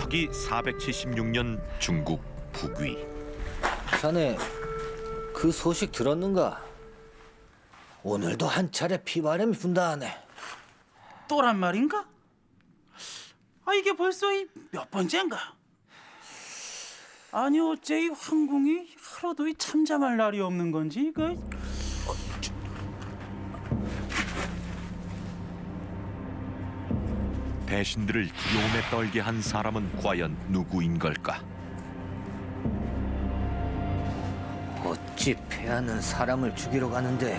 서기 476년 중국 북위. 자네 그 소식 들었는가? 오늘도 한 차례 피바람이 분다 하네. 또란 말인가? 아 이게 벌써 이 몇 번째인가? 아니 어째 이 황궁이 하루도 이 잠잠할 날이 없는 건지 이거. 배신들을 두려움에 떨게 한 사람은 과연 누구인 걸까? 어찌 패하는 사람을 죽이러 가는데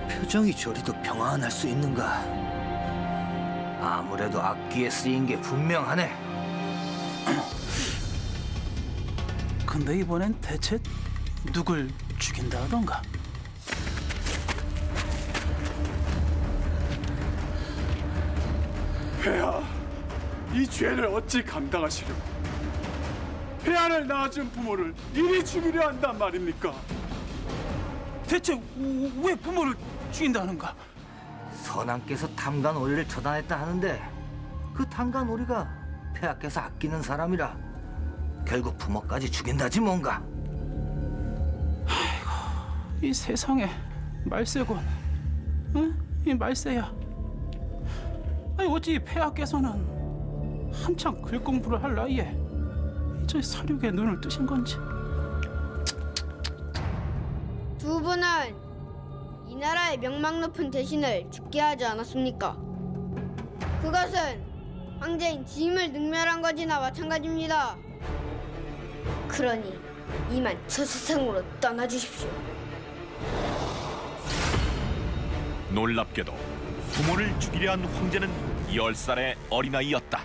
표정이 저리도 평안할 수 있는가? 아무래도 악기에 쓰인 게 분명하네. 근데 이번엔 대체 누굴 죽인다 하던가? 폐하, 이 죄를 어찌 감당하시려? 폐하를 낳아준 부모를 이리 죽이려 한단 말입니까? 대체 왜 부모를 죽인다는가? 선왕께서 탐관 오리를 처단했다 하는데 그 탐관 오리가 폐하께서 아끼는 사람이라 결국 부모까지 죽인다지 뭔가. 이 세상에 말세군, 응? 이 말세야. 아니 어찌 폐하께서는 한창 글 공부를 할 나이에 저 사륙에 눈을 뜨신 건지. 두 분은 이 나라의 명망 높은 대신을 죽게 하지 않았습니까? 그것은 황제인 짐을 능멸한 것이나 마찬가지입니다. 그러니 이만 저 세상으로 떠나주십시오. 놀랍게도 부모를 죽이려 한 황제는 10살의 어린아이였다.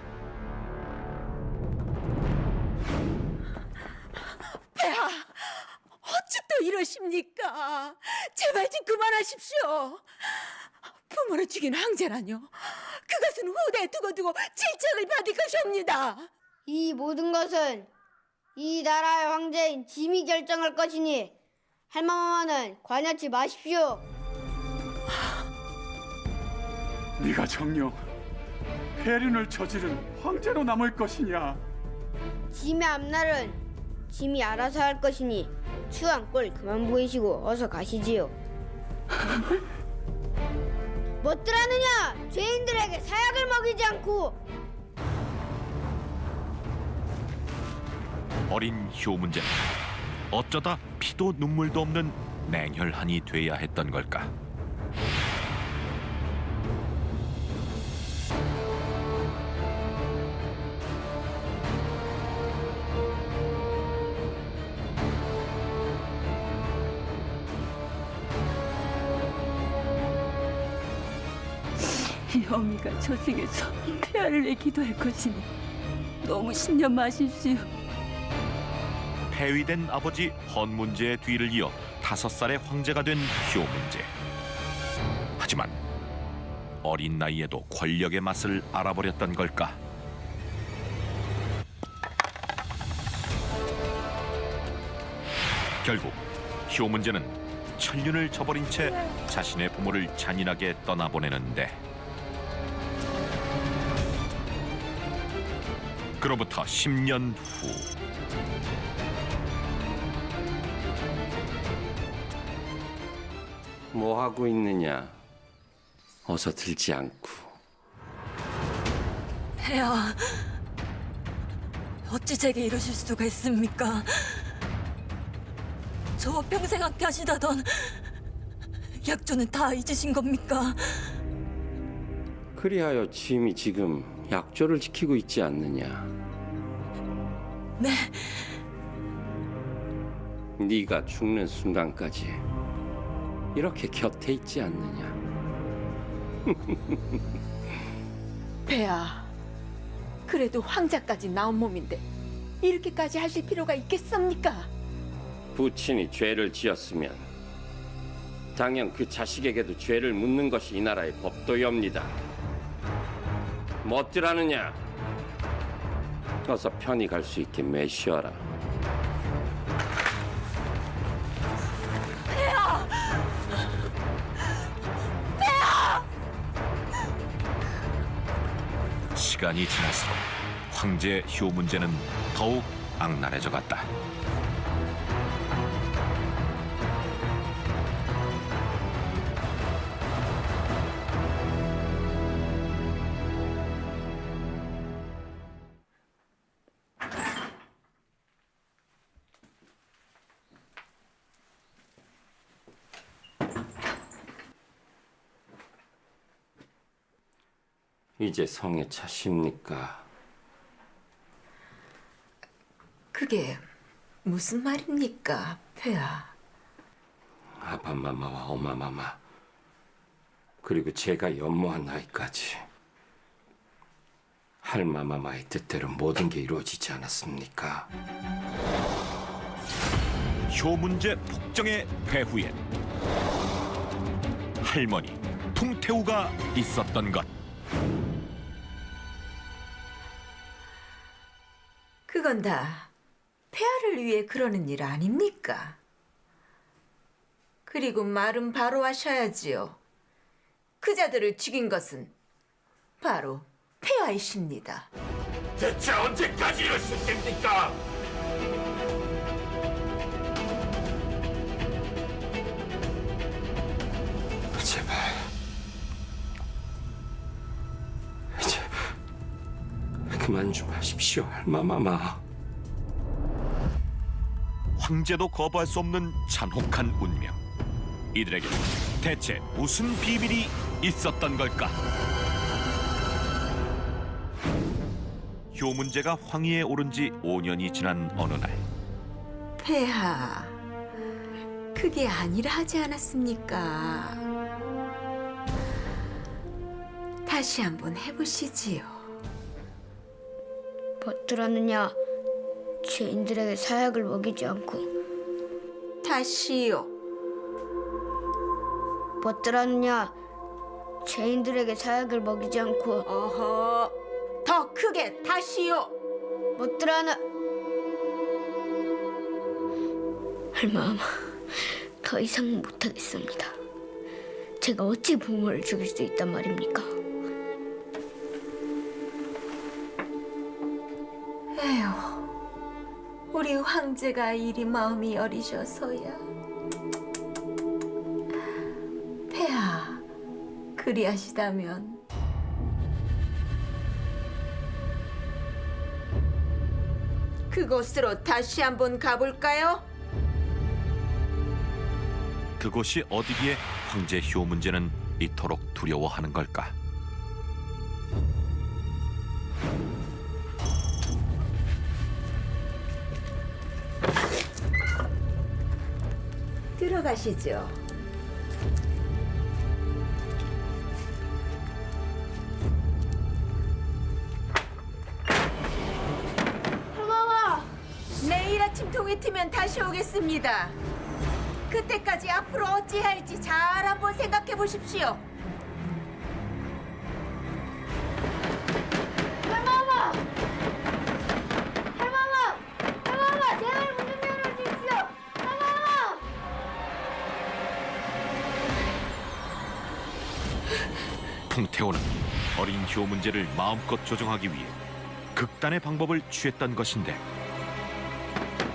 폐하, 어찌 또 이러십니까? 제발 좀 그만하십시오. 부모를 죽인 황제라뇨. 그것은 후대에 두고두고 질책을 받을 것이옵니다. 이 모든 것은 이 나라의 황제인 짐이 결정할 것이니 할머니는 관여치 마십시오. 네가 정녕 폐륜을 저지른 황제로 남을 것이냐? 짐의 앞날은 짐이 알아서 할 것이니 추한 꼴 그만 보이시고 어서 가시지요. 뭣들하느냐? 죄인들에게 사약을 먹이지 않고. 어린 효문제는 어쩌다 피도 눈물도 없는 맹혈한이 돼야 했던 걸까? 이 어미가 저승에서 폐하를 내 기도할 것이니 너무 신념 마십시오. 폐위된 아버지 헌문제의 뒤를 이어 5살의 황제가 된 효문제. 하지만 어린 나이에도 권력의 맛을 알아버렸던 걸까? 결국 효문제는 천륜을 저버린 채 자신의 부모를 잔인하게 떠나보내는데, 그로부터 10년 후 뭐 하고 있느냐? 어서 들지 않고. 폐하, 어찌 제게 이러실 수가 있습니까? 저 평생 함께 하시다던 약조는 다 잊으신 겁니까? 그리하여 짐이 지금 약조를 지키고 있지 않느냐? 네, 네가 죽는 순간까지 이렇게 곁에 있지 않느냐? 폐하, 그래도 황자까지 나온 몸인데 이렇게까지 하실 필요가 있겠습니까? 부친이 죄를 지었으면 당연 그 자식에게도 죄를 묻는 것이 이 나라의 법도이옵니다. 멋들하느냐? 어서 편히 갈 수 있게 매시어라. 시간이 지날수록 황제 효 문제는 더욱 악랄해져 갔다. 이제 성에 차십니까? 그게 무슨 말입니까, 폐하? 아바마마와 어마마마 그리고 제가 연모한 나이까지 할마마마의 뜻대로 모든 게 이루어지지 않았습니까? 효 문제 폭정의 배후엔 할머니 풍태우가 있었던 것. 그건 다 폐하를 위해 그러는 일 아닙니까? 그리고 말은 바로 하셔야지요. 그자들을 죽인 것은 바로 폐하이십니다. 대체 언제까지 이러실 겁니까? 제발 이제 그만 좀 하십시오, 할마마마. 황제도 거부할 수 없는 잔혹한 운명. 이들에게 대체 무슨 비밀이 있었던 걸까? 효 문제가 황위에 오른 지 5년이 지난 어느 날, 폐하, 그게 아니라 하지 않았습니까? 다시 한번 해보시지요. 버트라느냐 죄인들에게 사약을 먹이지 않고 다시요. 버트라느냐 죄인들에게 사약을 먹이지 않고 어허, 더 크게 다시요. 버트라느 할마마 더 이상 못하겠습니다. 제가 어찌 부모를 죽일 수 있단 말입니까? 에휴, 우리 황제가 이리 마음이 여리셔서야. 폐하, 그리하시다면 그곳으로 다시 한번 가볼까요? 그곳이 어디기에 황제 효 문제는 이토록 두려워하는 걸까? 들어가시죠. 할마마 내일 아침 동이 트면 다시 오겠습니다. 그때까지 앞으로 어찌할지 잘 한번 생각해 보십시오. 할마마 할마마 할마마 제발 문 좀 열어주십시오. 할마마 풍태호는 어린 효 문제를 마음껏 조종하기 위해 극단의 방법을 취했던 것인데,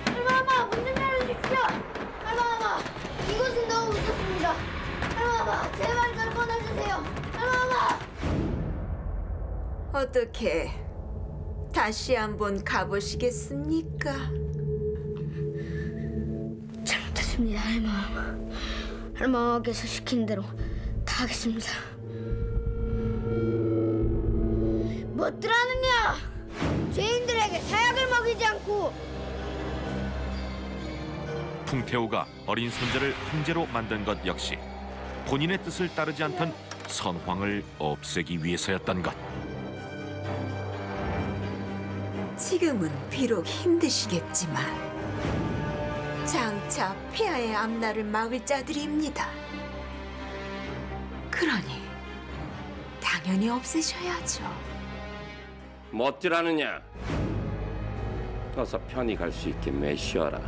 할마마 문 좀 열어주십시오. 할마마 이곳은 너무 무섭습니다. 할마마 제발 절 꺼내주세요. 할마마 어떻게 다시 한번 가보시겠습니까? 잘못했습니다. 할마마 할마마께서 시킨 대로 다 하겠습니다. 뭐들하느냐 죄인들에게 사약을 먹이지 않고. 풍태호가 어린 손자를 황제로 만든 것 역시 본인의 뜻을 따르지 않던 선황을 없애기 위해서였던 것. 지금은 비록 힘드시겠지만 장차 폐하의 앞날을 막을 자들입니다. 그러니 당연히 없애셔야죠. 멋지라느냐? 어서 편히 갈 수 있게 매시어라.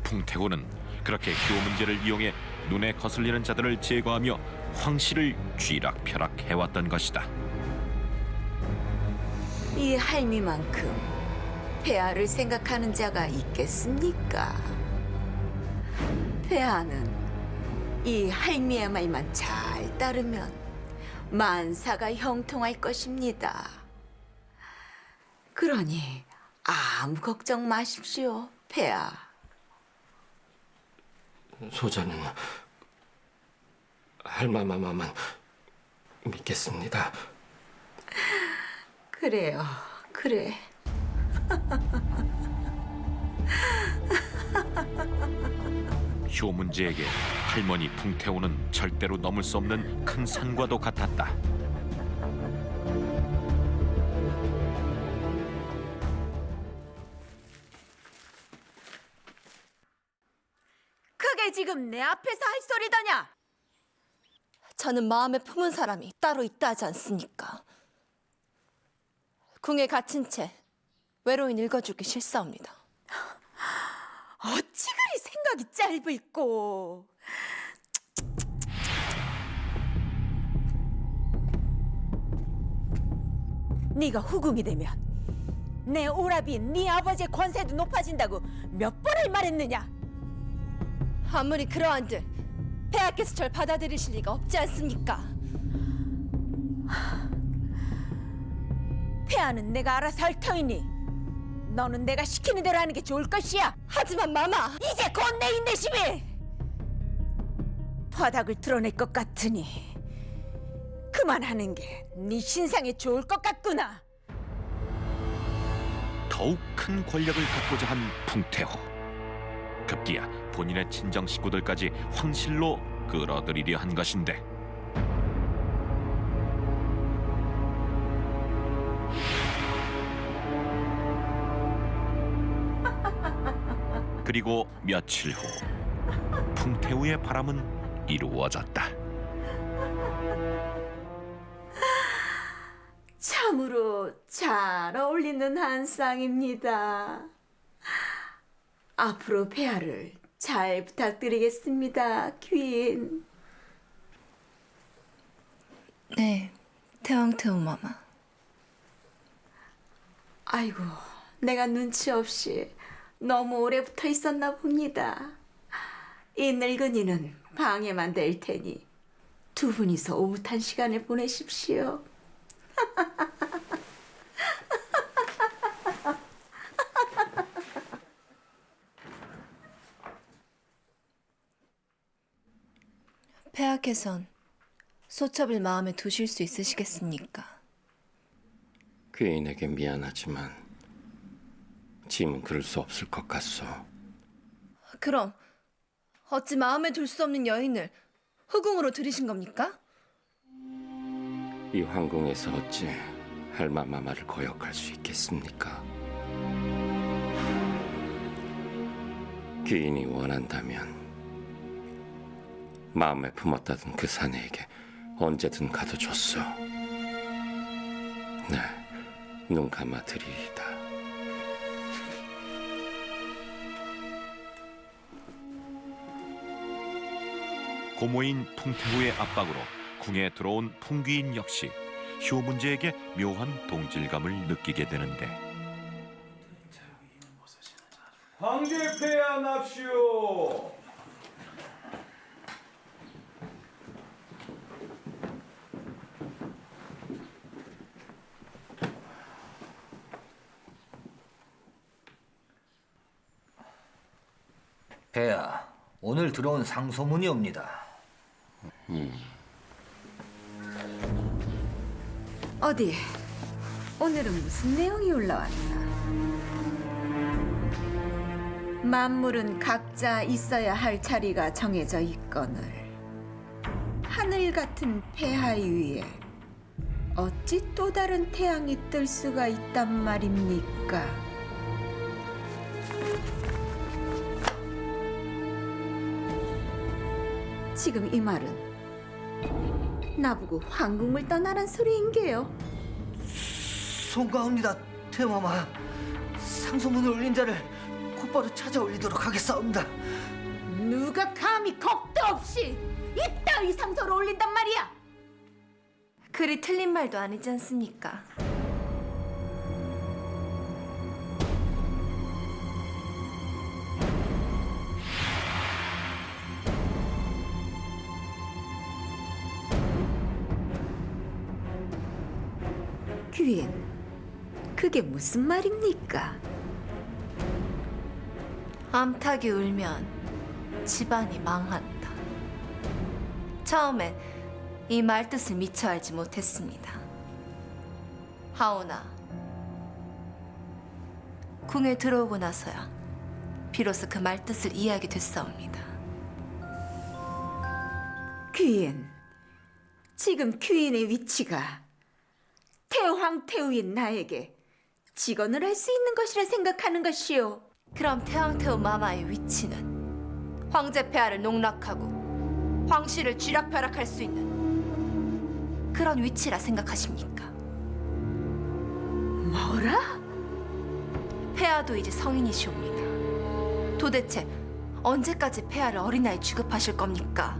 풍태호는 그렇게 효 문제를 이용해 눈에 거슬리는 자들을 제거하며 황실을 쥐락펴락 해왔던 것이다. 이 할미만큼 폐하를 생각하는 자가 있겠습니까? 폐하는 이 할미의 말만 잘 따르면 만사가 형통할 것입니다. 그러니 아무 걱정 마십시오, 폐하. 소자는 할마마마만 믿겠습니다. 그래요, 그래. 효 문제에게 할머니 풍태호는 절대로 넘을 수 없는 큰 산과도 같았다. 그게 지금 내 앞에서 할 소리더냐? 저는 마음에 품은 사람이 따로 있다 하지 않습니까? 궁에 갇힌 채 외로이 늙어주기 싫사옵니다. 어찌 그리 생각이 짧을꼬. 네가 후궁이 되면 내 오라비인 네 아버지의 권세도 높아진다고 몇 번을 말했느냐? 아무리 그러한들 폐하께서 절 받아들이실 리가 없지 않습니까? 폐하는 내가 알아서 할 터이니 너는 내가 시키는 대로 하는 게 좋을 것이야. 하지만 마마! 이제 곧 내 인내심이 바닥을 드러낼 것 같으니 그만하는 게 네 신상에 좋을 것 같구나. 더욱 큰 권력을 갖고자 한 풍태호. 급기야 본인의 친정 식구들까지 황실로 끌어들이려 한 것인데 그리고 며칠 후 풍태우의 바람은 이루어졌다. 참으로 잘 어울리는 한 쌍입니다. 앞으로 폐하를 잘 부탁드리겠습니다, 귀인. 네, 태왕태우 마마. 아이고, 내가 눈치 없이 너무 오래 붙어 있었나 봅니다. 이 늙은이는 방해만 될 테니 두 분이서 오붓한 시간을 보내십시오. 폐하께선 소첩을 마음에 두실 수 있으시겠습니까? 귀인에게 미안하지만 짐은 그럴 수 없을 것 같소. 그럼 어찌 마음에 둘 수 없는 여인을 후궁으로 들이신 겁니까? 이 황궁에서 어찌 할마마마를 거역할 수 있겠습니까? 귀인이 원한다면 마음에 품었다던 그 사내에게 언제든 가둬줬소. 네, 눈 감아드리이다. 고모인 풍태후의 압박으로 궁에 들어온 풍귀인 역시 효 문제에게 묘한 동질감을 느끼게 되는데 황제 폐하 납시오. 폐하, 오늘 들어온 상소문이옵니다. 어디? 오늘은 무슨 내용이 올라왔나? 만물은 각자 있어야 할 자리가 정해져 있거늘 하늘 같은 폐하 위에 어찌 또 다른 태양이 뜰 수가 있단 말입니까? 지금 이 말은 나보고 황궁을 떠나란 소리인게요. 송가옵니다, 태마마. 상소문을 올린 자를 곧바로 찾아올리도록 하겠사옵니다. 누가 감히 겁도 없이 이따위 상소를 올린단 말이야. 그리 틀린 말도 아니지 않습니까? 귀인, 그게 무슨 말입니까? 암탉이 울면 집안이 망한다. 처음엔 이 말뜻을 미처 알지 못했습니다. 하오나 궁에 들어오고 나서야 비로소 그 말뜻을 이해하게 됐사옵니다. 귀인, 지금 귀인의 위치가 태왕태후인 나에게 직언을 할 수 있는 것이라 생각하는 것이오. 그럼 태왕태후 마마의 위치는 황제 폐하를 농락하고 황씨를 쥐락펴락할 수 있는 그런 위치라 생각하십니까? 뭐라? 폐하도 이제 성인이시옵니다. 도대체 언제까지 폐하를 어린아이 취급하실 겁니까?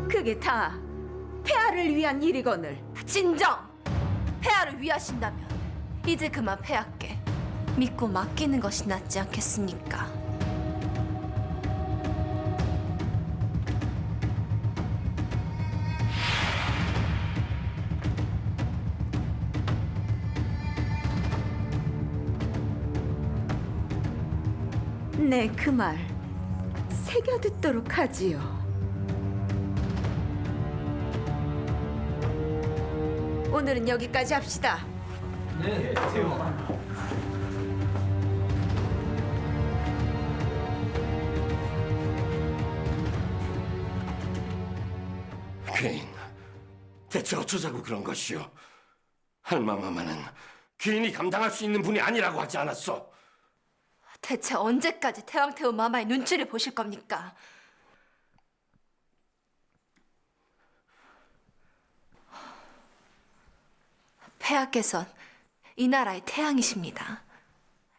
그게 다 폐하를 위한 일이거늘. 진정! 폐하를 위하신다면 이제 그만 폐하께 믿고 맡기는 것이 낫지 않겠습니까? 네, 그 말 새겨듣도록 하지요. 오늘은 여기까지 합시다. 귀인, 대체 어쩌자고 그런 것이오? 할마마마는 귀인이 감당할 수 있는 분이 아니라고 하지 않았어? 대체 언제까지 태왕태후 마마의 눈치를 보실 겁니까? 폐하께선 이 나라의 태양이십니다.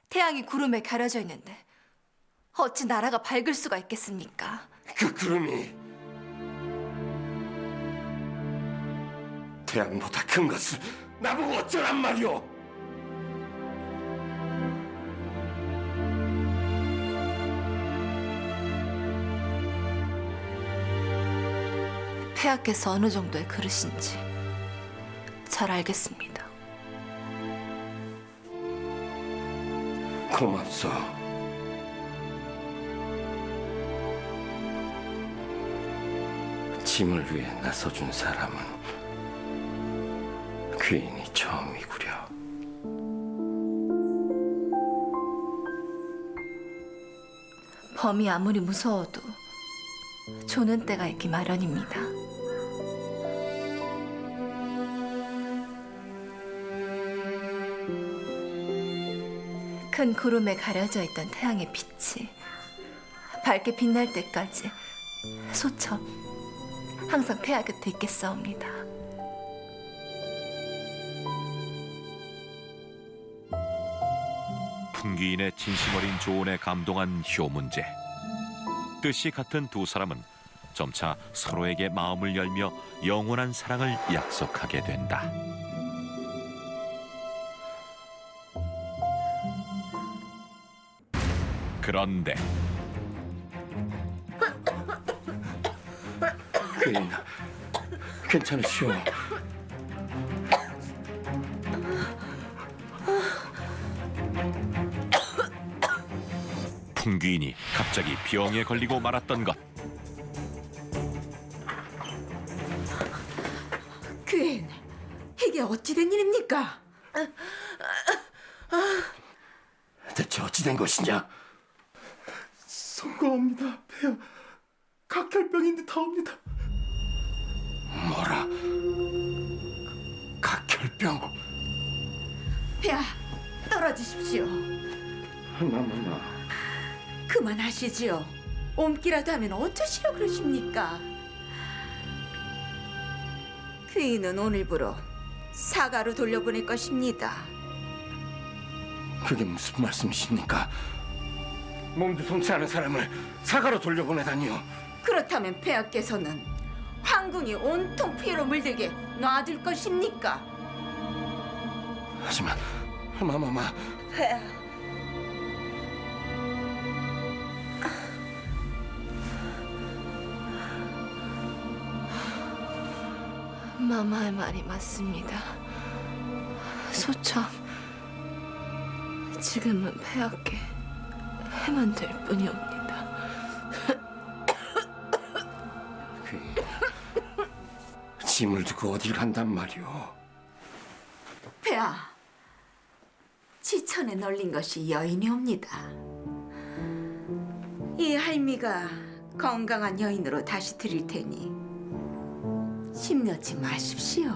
태양이 구름에 가려져 있는데 어찌 나라가 밝을 수가 있겠습니까? 그 구름이 태양보다 큰 것을 나보고 어쩌란 말이오? 폐하께서 어느 정도의 그릇인지 잘 알겠습니다. 고맙소. 짐을 위해 나서준 사람은 귀인이 처음이구려. 범이 아무리 무서워도 조는 때가 있기 마련입니다. 큰 구름에 가려져 있던 태양의 빛이 밝게 빛날 때까지 소처 항상 폐하 곁에 있겠사옵니다. 풍기인의 진심 어린 조언에 감동한 효문제. 뜻이 같은 두 사람은 점차 서로에게 마음을 열며 영원한 사랑을 약속하게 된다. 그런데 귀인, 괜찮으시오? 풍귀인이 갑자기 병에 걸리고 말았던 것. 귀인, 이게 어찌된 일입니까? 대체 어찌된 것이냐? 송구합니다, 폐하. 각혈병인 듯하옵니다. 뭐라? 각혈병? 폐하, 떨어지십시오. 할마마마, 그만하시지요. 옮기라도 하면 어쩌시려 그러십니까? 귀인은 오늘부로 사가로 돌려보낼 것입니다. 그게 무슨 말씀이십니까? 몸도 성치 않은 사람을 사가로 돌려보내다니요. 그렇다면 폐하께서는 황궁이 온통 피해로 물들게 놔둘 것입니까? 하지만 할마마마, 폐하, 할마마의 말이 맞습니다. 소청, 지금은 폐하께 해만 될 뿐이옵니다. 짐을 두고 어딜 간단 말이오? 폐하, 지천에 널린 것이 여인이옵니다. 이 할미가 건강한 여인으로 다시 드릴 테니 심려치 마십시오.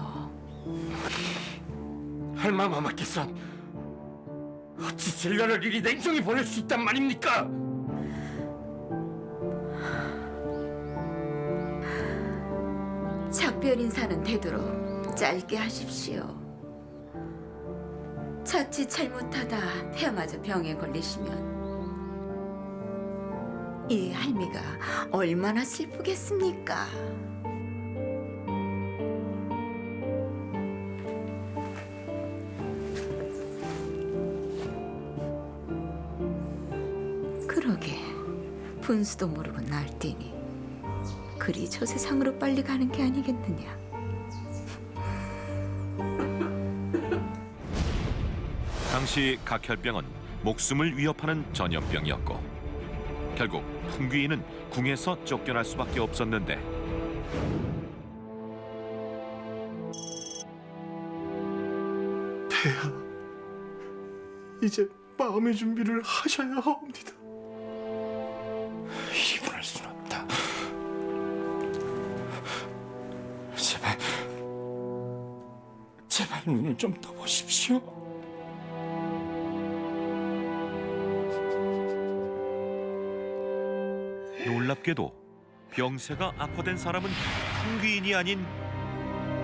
할마마마께서 어찌 진료를 이리 냉정히 보낼 수 있단 말입니까? 작별 인사는 되도록 짧게 하십시오. 자칫 잘못하다 폐하마저 병에 걸리시면 이 할미가 얼마나 슬프겠습니까? 그러게 분수도 모르고 날뛰니 그리 저 세상으로 빨리 가는 게 아니겠느냐. 당시 각혈병은 목숨을 위협하는 전염병이었고 결국 풍귀인은 궁에서 쫓겨날 수밖에 없었는데 폐하, 이제 마음의 준비를 하셔야 합니다. 이리 보낼 순 없다. 제발 눈을 좀 떠보십시오. 놀랍게도 병세가 악화된 사람은 풍귀인이 아닌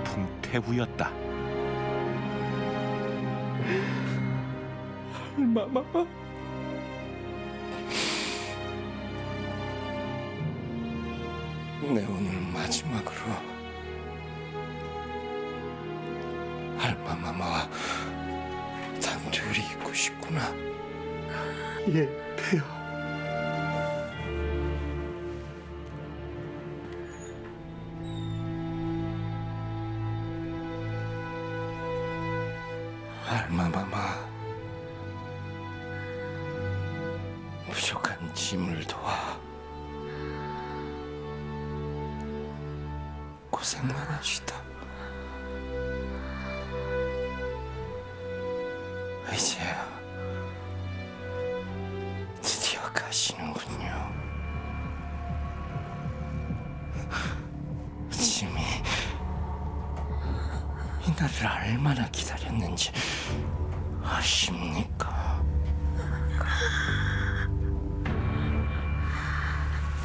풍태후였다. 할마마마, 내 오늘 마지막으로 할마마마와 단둘이 있고 싶구나. 예, 폐하. 할마마마, 부족한 짐을 도와 고생 많으시다. 이제야 드디어 가시는군요. 짐이 이날을 얼마나 기다렸는지 아십니까?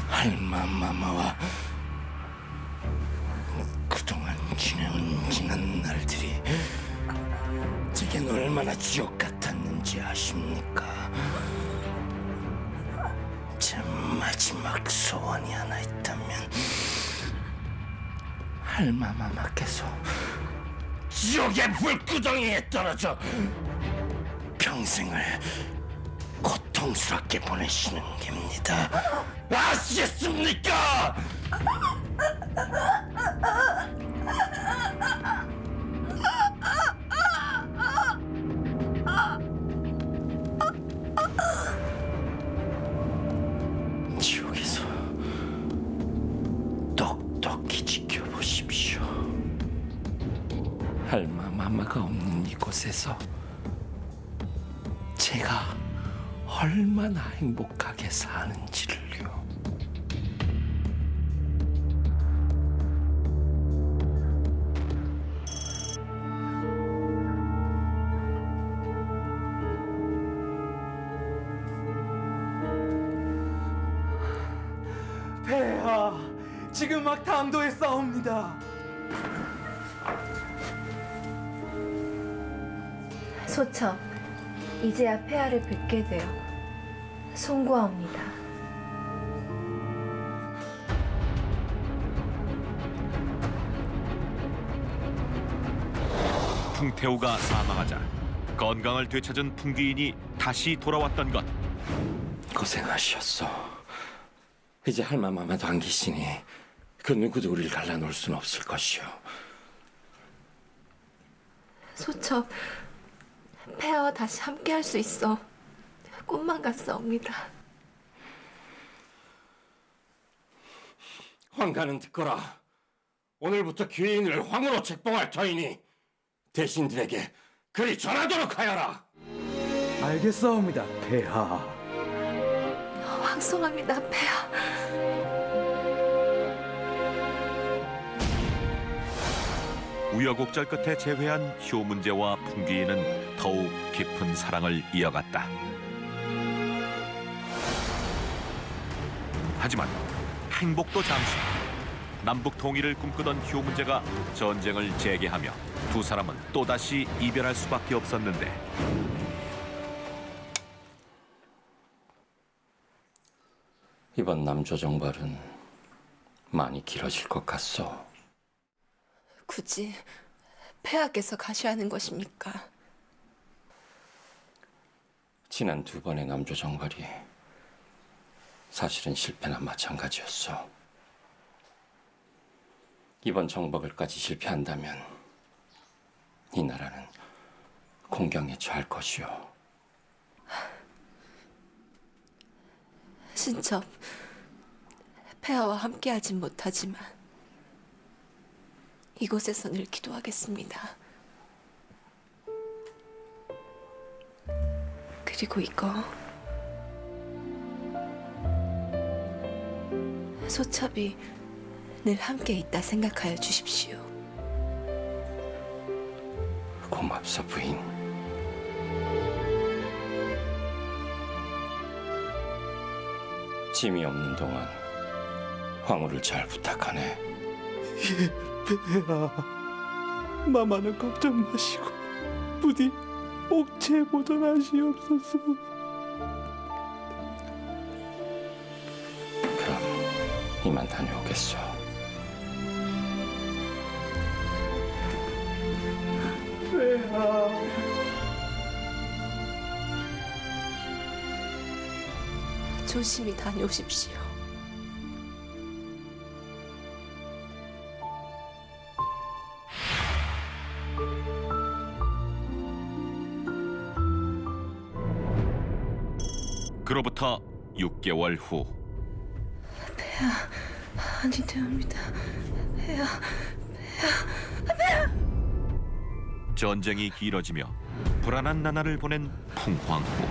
할마마마와 그동안 지내온 지난 날들이 제겐 얼마나 지옥 같았는지 아십니까? 제 마지막 소원이 하나 있다면 할마마마께서 지옥의 불구덩이에 떨어져 평생을 고통스럽게 보내시는 겁니다. 아시겠습니까? 지옥에서 똑똑히 지켜보십시오. 할마마마가 없는 이곳에서 제가 얼마나 행복하게 사는지를요. 폐하, 지금 막 당도에 싸웁니다. 소청, 이제야 폐하를 뵙게 되어 송구하옵니다. 풍태우가 사망하자 건강을 되찾은 풍귀인이 다시 돌아왔던 것. 고생하셨어. 이제 할마마마도 안 계시니 그 누구도 우리를 갈라놓을 수는 없을 것이오. 소첩, 폐하와 다시 함께할 수 있어 꿈만 같사옵니다. 황가는 듣거라. 오늘부터 귀인을 황으로 책봉할 터이니 대신들에게 그리 전하도록 하여라. 알겠사옵니다, 폐하. 황송합니다, 폐하. 우여곡절 끝에 재회한 효문제와 풍귀인은 더욱 깊은 사랑을 이어갔다. 하지만 행복도 잠시. 남북 통일을 꿈꾸던 효문제가 전쟁을 재개하며 두 사람은 또다시 이별할 수밖에 없었는데 이번 남조정발은 많이 길어질 것 같소. 굳이 폐하께서 가셔야 하는 것입니까? 지난 두 번의 남조정발이 사실은 실패나 마찬가지였소. 이번 정복을까지 실패한다면 이 나라는 공경에 처할 것이오. 신첩, 폐하와 함께하진 못하지만 이곳에서 늘 기도하겠습니다. 그리고 이거 소첩이 늘 함께 있다 생각하여 주십시오. 고맙소, 부인. 짐이 없는 동안 황후를 잘 부탁하네. 폐하, 마마는 걱정 마시고 부디 옥체 보존하시옵소서. 그럼 이만 다녀오겠소. 조심히 다녀오십시오. 그로부터 6개월 후 아니 되옵니다. 폐하. 전쟁이 길어지며 불안한 나날을 보낸 풍황후.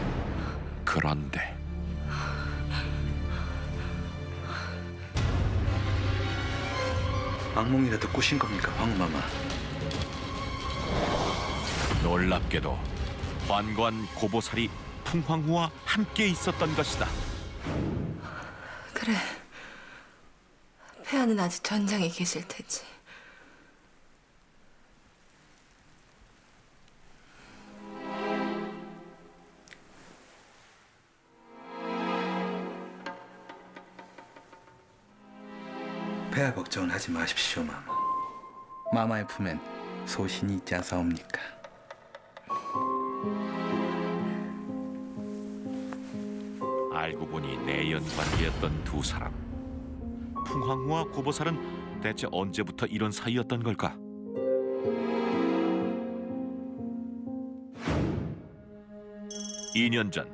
그런데 악몽이라도 꾸신 겁니까, 황마마? 놀랍게도 환관 고보살이 풍황후와 함께 있었던 것이다. 그래. 폐하는 아직 전장에 계실 테지. 폐하 걱정은 하지 마십시오, 마마. 마마의 품엔 소신이 있지 않사옵니까? 알고 보니 내연 관계였던 두 사람. 풍황후와 고보살은 대체 언제부터 이런 사이였던 걸까? (2년) 전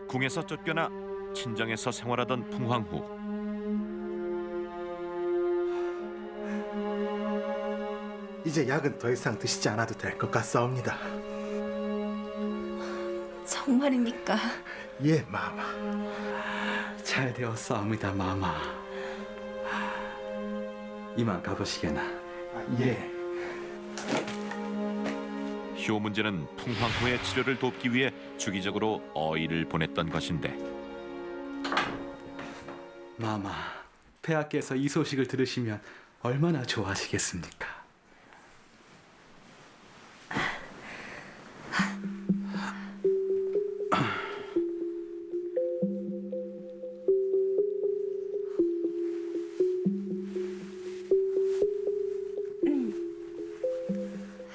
궁에서 쫓겨나 친정에서 생활하던 풍황후. 이제 약은 더 이상 드시지 않아도 될 것 같사옵니다. 정말입니까? 예, 마마. 잘 되었사옵니다, 마마. 이만 가보시게나. 예. 효문제는 풍황후의 치료를 돕기 위해 주기적으로 어의를 보냈던 것인데 마마, 폐하께서 이 소식을 들으시면 얼마나 좋아하시겠습니까?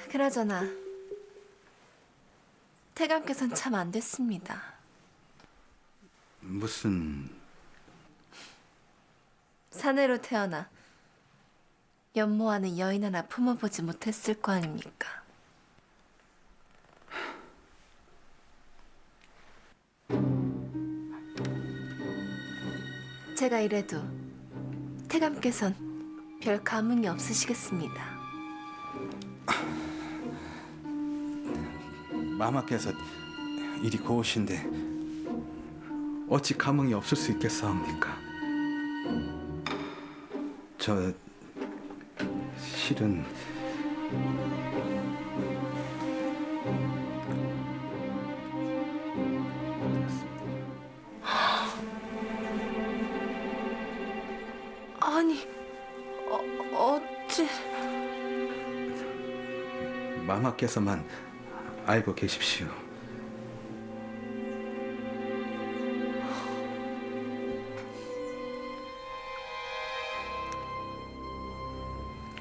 그나저나 태감께선 참 안 됐습니다. 무슨... 사내로 태어나 연모하는 여인 하나 품어보지 못했을 거 아닙니까? 제가 이래도 태감께선 별 감흥이 없으시겠습니다. 마마께서 이리 고우신데 어찌 감흥이 없을 수 있겠사옵니까? 저 실은 아니, 어째... 마마께서만 알고 계십시오.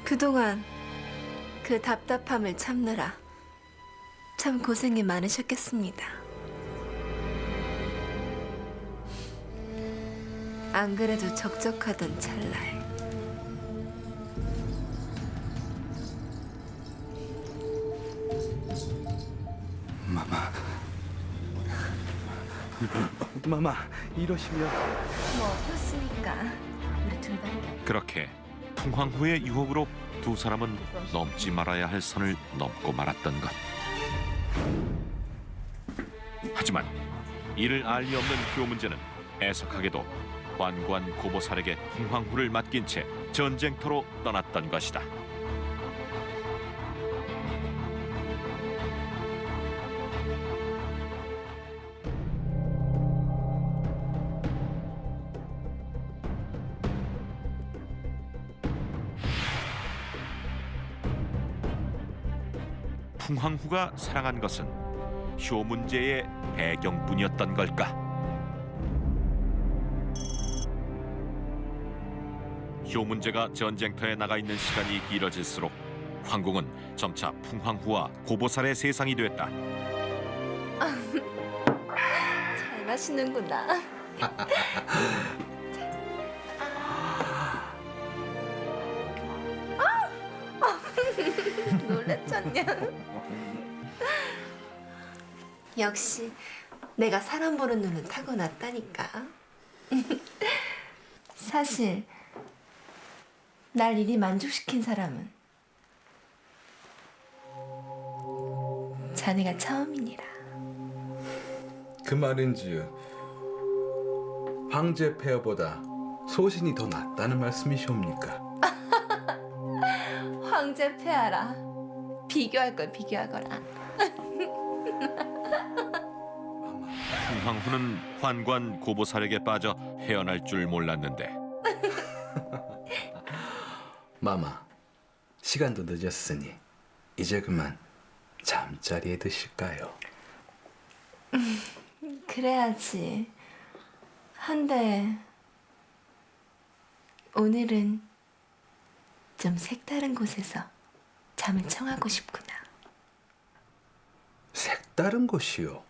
그동안 그 답답함을 참느라 참 고생이 많으셨겠습니다. 안 그래도 적적하던 찰나에 마마, 이러시면 뭐 어떻습니까? 우리 둘밖에. 그렇게 풍황후의 유혹으로 두 사람은 넘지 말아야 할 선을 넘고 말았던 것. 하지만 이를 알 리 없는 효문제는 애석하게도 환관 고보살에게 풍황후를 맡긴 채 전쟁터로 떠났던 것이다. 풍황후가 사랑한 것은 효문제의 배경뿐이었던 걸까? 효문제가 전쟁터에 나가 있는 시간이 길어질수록 황궁은 점차 풍황후와 고보살의 세상이 됐다. 잘 마시는구나. 놀랬잖냐. 역시 내가 사람 보는 눈은 타고났다니까. 사실 날 이리 만족시킨 사람은 자네가 처음이니라. 그 말인즉 황제 폐하보다 소신이 더 낫다는 말씀이시옵니까? 황제 폐하라. 비교할 걸 비교하거라. 풍황후는 환관 고보살에게 빠져 헤어날 줄 몰랐는데 마마, 시간도 늦었으니 이제 그만 잠자리에 드실까요? 그래야지. 한데 오늘은 좀 색다른 곳에서 잠을 청하고 싶구나. 색다른 곳이요?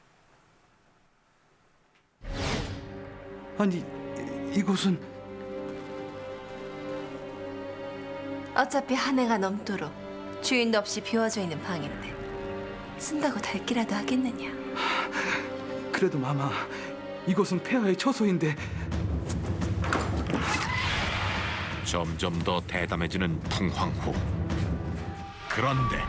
아니, 이곳은 어차피 한 해가 넘도록 주인도 없이 비워져 있는 방인데 쓴다고 닳기라도 하겠느냐. 그래도 마마, 이곳은 폐하의 처소인데. 점점 더 대담해지는 풍황후. 그런데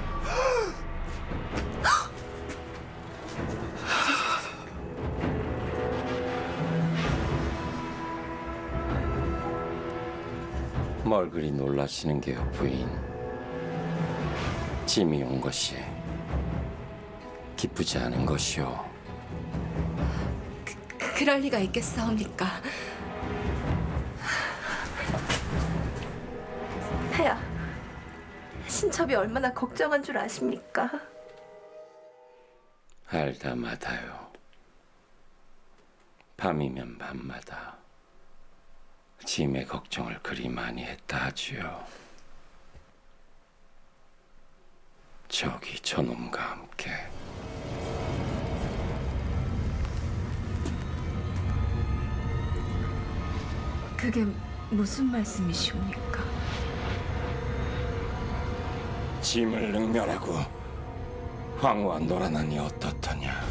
뭘 그리 놀라시는 게요, 부인. 짐이 온 것이 기쁘지 않은 것이오. 그럴 리가 있겠사옵니까? 폐하, 신첩이 얼마나 걱정한 줄 아십니까? 알다 마다요. 밤이면 밤마다 짐의 걱정을 그리 많이 했다 하지요. 저기 저놈과 함께. 그게 무슨 말씀이시옵니까? 짐을 능멸하고 황후와 놀아나니 어떻더냐?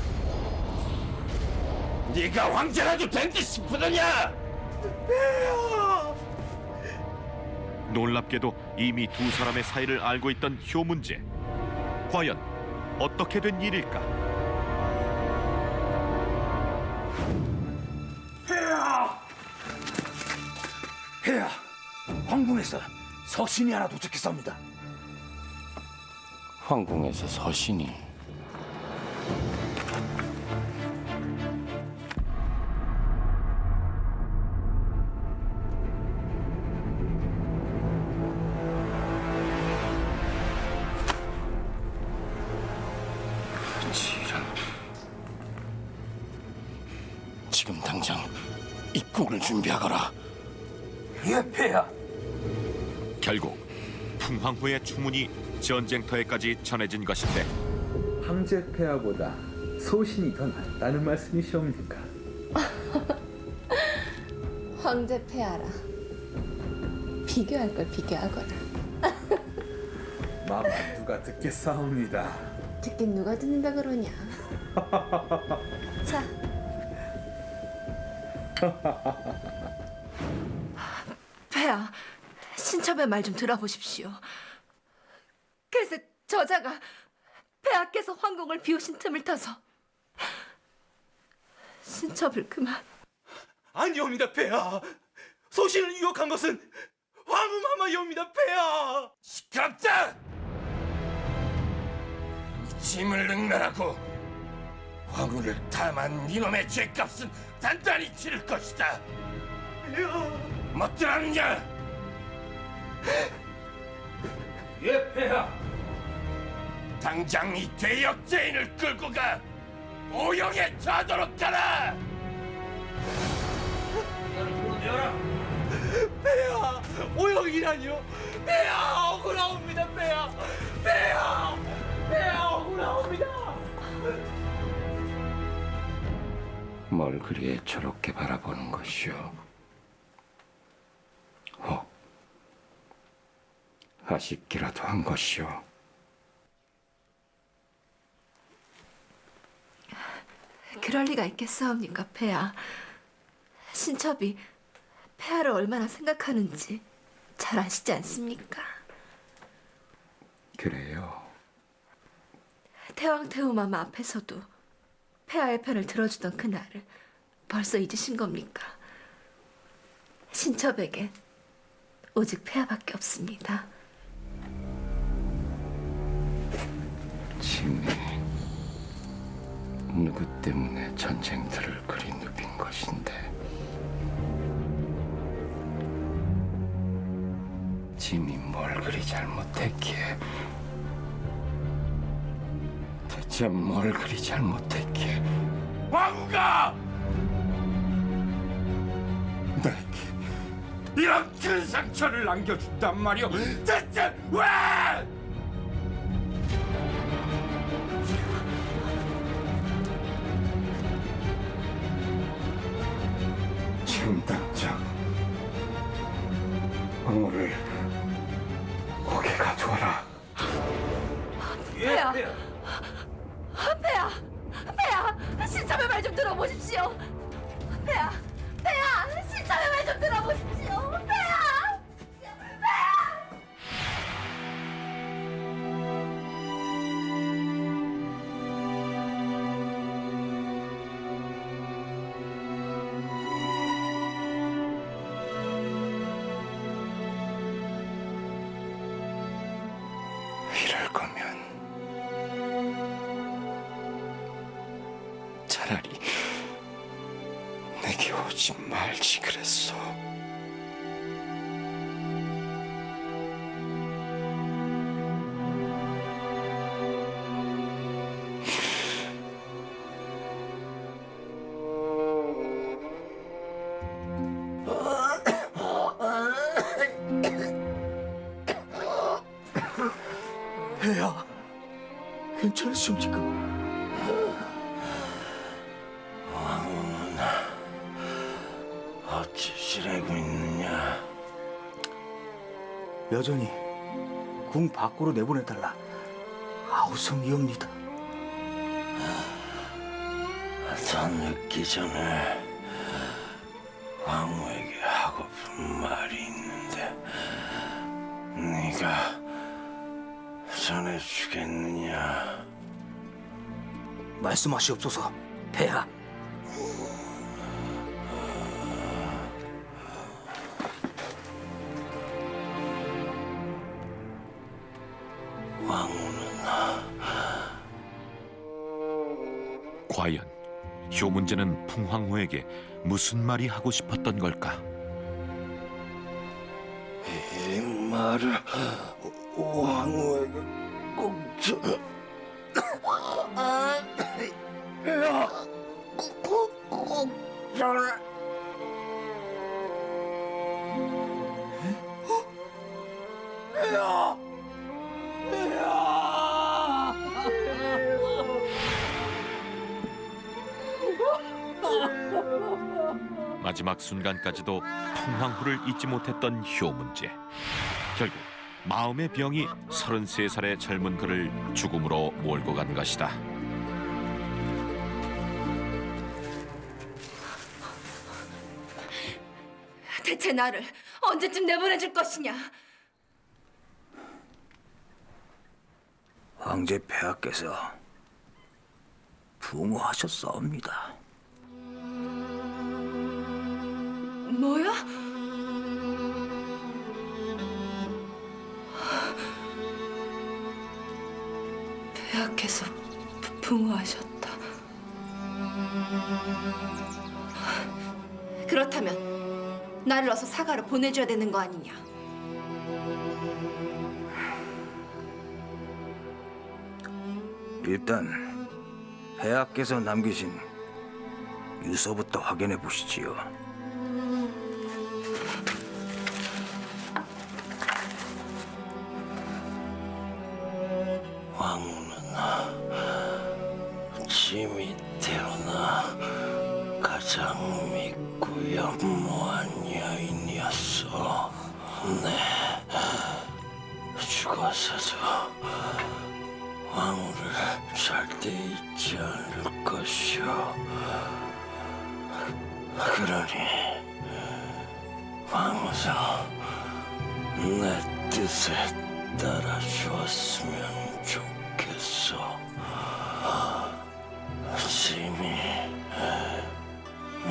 네가 황제라도 된 듯 싶으느냐? 놀랍게도 이미 두 사람의 사이를 알고 있던 효문제. 과연 어떻게 된 일일까? 폐하, 황궁에서 서신이 하나 도착했습니다. 황궁에서 서신이. 지금 당장 입국을 준비하거라. 예, 폐하. 결국 풍황후의 추문이 전쟁터에까지 전해진 것인데 황제 폐하보다 소신이 더 낫다는 말씀이시옵니까? 황제 폐하라. 비교할 걸 비교하거라. 마마 누가 듣겠사옵니다. 듣긴 누가 듣는다 그러냐. 자. 폐하, 신첩의 말 좀 들어보십시오. 글쎄 저자가 폐하께서 황궁을 비우신 틈을 타서 신첩을 그만. 아니옵니다, 폐하. 소신을 유혹한 것은 황후마마이옵니다, 폐하. 시끄럽다! 짐을 능멸하고 황후를 탐한 이놈의 죄값은 단단히 치를 것이다. 멋들었느냐? 예, 폐하. 당장 이 대역죄인을 끌고 가 오영에 처하도록 하라. 폐하, 오영이라니요? 폐하, 억울하옵니다, 폐하. 폐하, 억울하옵니다. 뭘 그리 애처롭게 바라보는 것이오? 혹 아쉽기라도 한 것이오? 그럴 리가 있겠사옵니까, 폐하. 신첩이 폐하를 얼마나 생각하는지 잘 아시지 않습니까? 그래요. 태왕태후마마 앞에서도 폐하의 편을 들어주던 그날을 벌써 잊으신 겁니까? 신첩에겐 오직 폐하밖에 없습니다. 짐이 누구 때문에 전쟁들을 그리 누빈 것인데 짐이 뭘 그리 잘못했기에 대체 뭘 그리 잘못했기에 황후가 나에게 이런 큰 상처를 남겨준단 말이오. 대체 왜? 지금 당장 황후를 거기 가져와라. 폐하! 폐하! 신첩의 말 좀 들어보십시오. 폐하! 신첩의 말 좀 들어보십시오. 폐하! 이럴 거면 차라리 내게 오지 말지 그랬어. 폐하, 괜찮으십니까? 황후는 어찌 지내고 있느냐? 여전히 궁 밖으로 내보내달라 아우성이옵니다. 더 늦기 전에 황후에게 하고픈 말이 있는데 네가 전해주겠느냐? 말씀하시옵소서, 폐하. 과연 효문제는 풍황후에게 무슨 말이 하고 싶었던 걸까? 이 말을 왕후에게 꼭 전해. 야, 꼭 전해. 야. 마지막 순간까지도 풍황후를 잊지 못했던 효문제. 결국 마음의 병이 33살의 젊은 그를 죽음으로 몰고 간 것이다. 대체 나를 언제쯤 내보내줄 것이냐? 황제 폐하께서 부모하셨사옵니다. 뭐야? 폐하께서 부모하셨다. 그렇다면 나를 어서 사가로 보내줘야 되는 거 아니냐? 일단 폐하께서 남기신 유서부터 확인해 보시지요. 왕후는 짐이 태어나 가장 믿고 연모한 여인이었어. 죽어서도 왕후를 절대 잊지 않을 것이오. 그러니 왕후도 내 뜻에 따라 주었으면 좋겠어. 짐이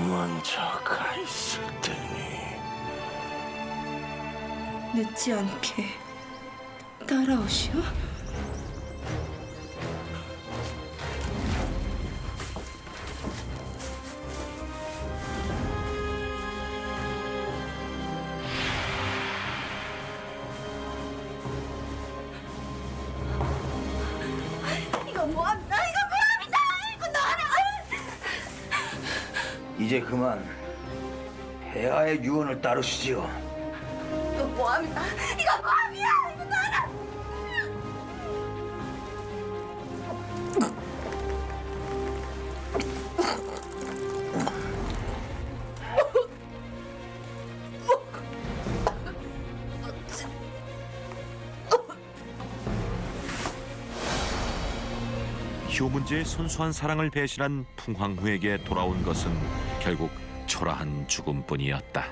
먼저 가 있을 테니 늦지 않게 따라오시오. 이거 뭐합니다! 이거 뭐합니다! 이거 놔라! 이제 그만 폐하의 유언을 따르시지요. 이거 뭐합니다! 이거 뭐합니다! 이거 놔라! 효문제의 순수한 사랑을 배신한 풍황후에게 돌아온 것은 결국 초라한 죽음뿐이었다.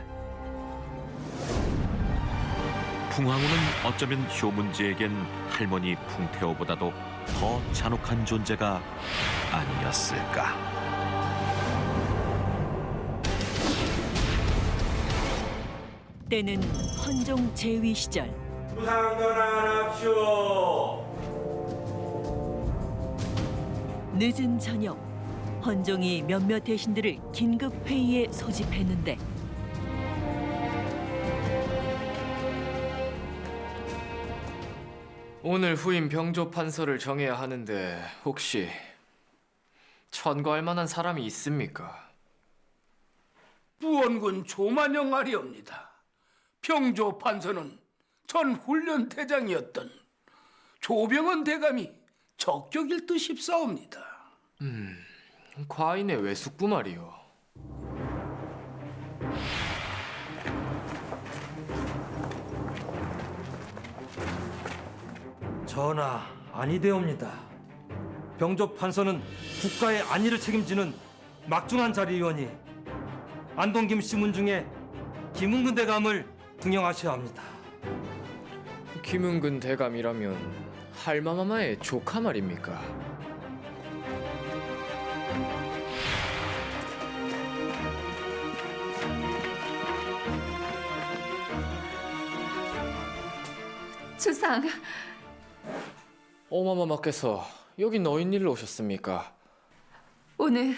풍황후는 어쩌면 효문제에겐 할머니 풍태호보다도 더 잔혹한 존재가 아니었을까. 때는 헌종 제위 시절. 무상전환합시오. 늦은 저녁, 헌종이 몇몇 대신들을 긴급 회의에 소집했는데 오늘 후임 병조 판서를 정해야 하는데 혹시 천거할 만한 사람이 있습니까? 부원군 조만영 아리옵니다. 병조 판서는 전 훈련 대장이었던 조병헌 대감이 적격일 듯 싶사옵니다. 과인의 외숙부 말이요. 전하, 아니되옵니다. 병조 판서는 국가의 안위를 책임지는 막중한 자리이오니 안동 김씨 문 중에 김은근 대감을 등용하셔야 합니다. 김은근 대감이라면 할마마마의 조카 말입니까? 주상, 어마마마께서 여기 너인 일로 오셨습니까? 오늘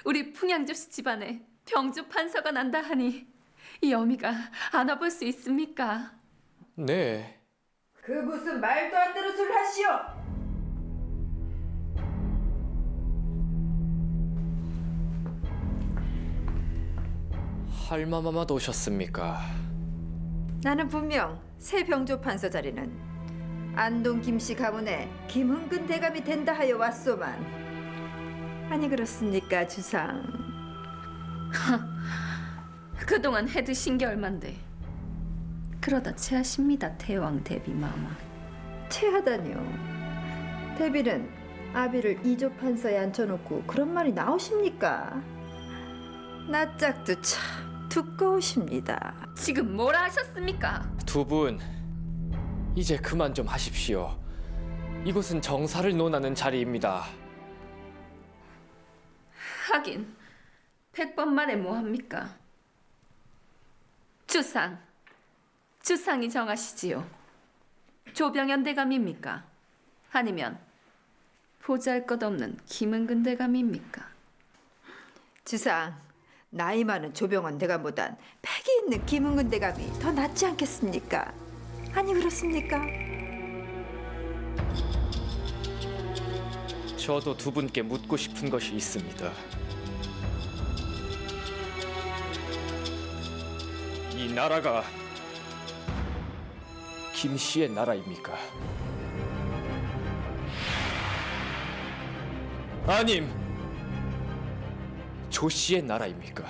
우리 풍양조씨 집안에 병조 판서가 난다 하니 이 어미가 안아볼 수 있습니까? 네. 그 무슨 말도 안 되는 소리를 하시오. 할마마마도 오셨습니까? 나는 분명 새 병조 판서 자리는 안동 김씨 가문의 김흥근 대감이 된다 하여 왔소만. 아니 그렇습니까 주상? 그동안 해드신 게 얼만데 그러다 체하십니다 태왕 대비마마. 체하다니요. 대비는 아비를 이조 판서에 앉혀놓고 그런 말이 나오십니까? 낯짝도 참 두꺼우십니다. 지금 뭐라 하셨습니까? 두 분 이제 그만 좀 하십시오. 이곳은 정사를 논하는 자리입니다. 하긴 100번 말에 뭐합니까? 주상이 정하시지요. 조병현 대감입니까? 아니면 보잘것없는 김은근 대감입니까? 주상, 나이 많은 조병원 대감보단 패기 있는 김흥근 대감이 더 낫지 않겠습니까? 아니 그렇습니까? 저도 두 분께 묻고 싶은 것이 있습니다. 이 나라가 김 씨의 나라입니까? 아님 조 씨의 나라입니까?